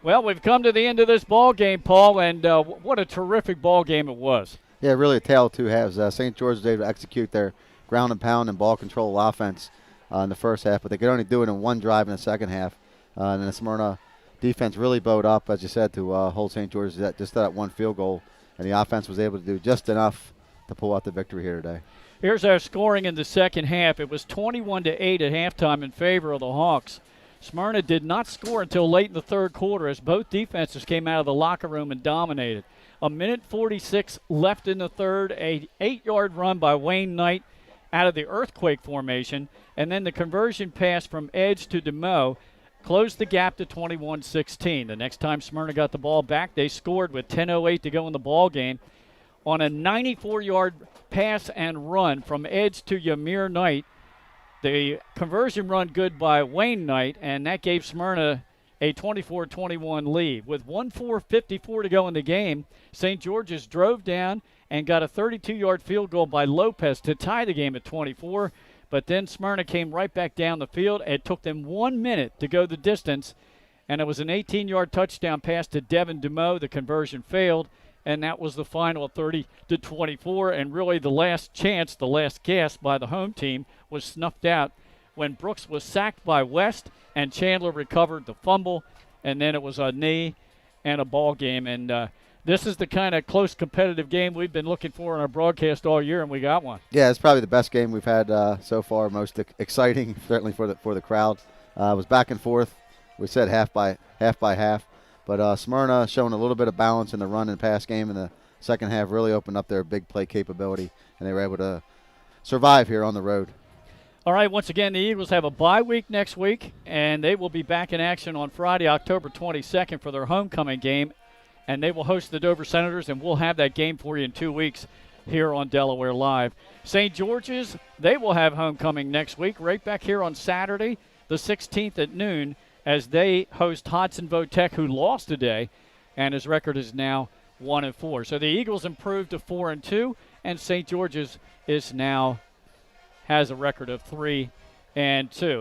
Well, we've come to the end of this ball game, Paul, and what a terrific ball game it was. Yeah, really a tale of two halves. St. George was able to execute their ground and pound and ball control offense in the first half, but they could only do it in one drive in the second half. And then the Smyrna defense really bowed up, as you said, to hold St. George just that one field goal, and the offense was able to do just enough to pull out the victory here today. Here's our scoring in the second half. It was 21-8 at halftime in favor of the Hawks. Smyrna did not score until late in the third quarter as both defenses came out of the locker room and dominated. 1:46 left in the third, an 8-yard run by Wayne Knight out of the earthquake formation, and then the conversion pass from Edge to DeMoe closed the gap to 21-16. The next time Smyrna got the ball back, they scored with 10:08 to go in the ball game on a 94-yard pass and run from Edge to Ymir Knight. The conversion run good by Wayne Knight, and that gave Smyrna a 24-21 lead. With 1:54 to go in the game, St. George's drove down and got a 32-yard field goal by Lopez to tie the game at 24. But then Smyrna came right back down the field. It took them 1 minute to go the distance, and it was an 18-yard touchdown pass to Devin Dumeau. The conversion failed, and that was the final 30-24. And really the last chance, the last gasp by the home team was snuffed out when Brooks was sacked by West and Chandler recovered the fumble, and then it was a knee and a ball game. And this is the kind of close competitive game we've been looking for in our broadcast all year, and we got one. Yeah, it's probably the best game we've had so far, most exciting, certainly for the crowd. It was back and forth. We said half by half. But Smyrna showing a little bit of balance in the run and pass game in the second half, really opened up their big play capability, and they were able to survive here on the road. All right, once again, the Eagles have a bye week next week, and they will be back in action on Friday, October 22nd for their homecoming game, and they will host the Dover Senators, and we'll have that game for you in 2 weeks here on Delaware Live. St. George's, they will have homecoming next week, right back here on Saturday, the 16th at noon, as they host Hodgsonville Tech, who lost today, and his record is now 1-4. So the Eagles improved to 4-2, and St. George's is now has a record of 3-2.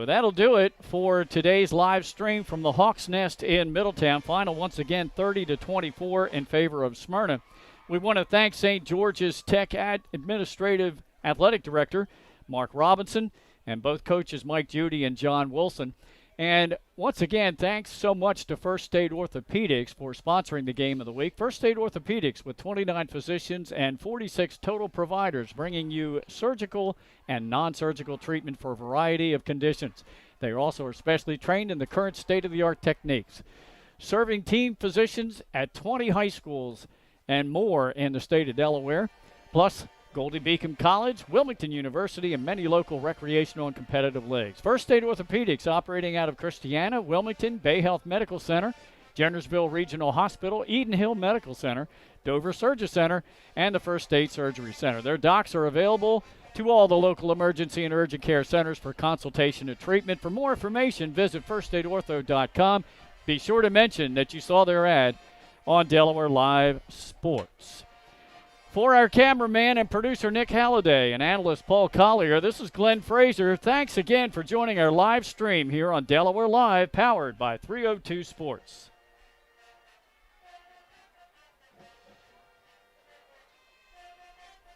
That'll do it for today's live stream from the Hawks Nest in Middletown. Final once again 30-24 in favor of Smyrna. We want to thank St. George's Tech Administrative Athletic Director Mark Robinson and both coaches Mike Judy and John Wilson. And once again, thanks so much to First State Orthopedics for sponsoring the game of the week. First State Orthopedics with 29 physicians and 46 total providers, bringing you surgical and non-surgical treatment for a variety of conditions. They also are specially trained in the current state-of-the-art techniques, serving team physicians at 20 high schools and more in the state of Delaware, plus Goldie Beacom College, Wilmington University, and many local recreational and competitive leagues. First State Orthopedics operating out of Christiana, Wilmington, Bay Health Medical Center, Jennersville Regional Hospital, Eden Hill Medical Center, Dover Surgery Center, and the First State Surgery Center. Their docs are available to all the local emergency and urgent care centers for consultation and treatment. For more information, visit firststateortho.com. Be sure to mention that you saw their ad on Delaware Live Sports. For our cameraman and producer Nick Halliday and analyst Paul Collier, this is Glenn Fraser. Thanks again for joining our live stream here on Delaware Live, powered by 302 Sports.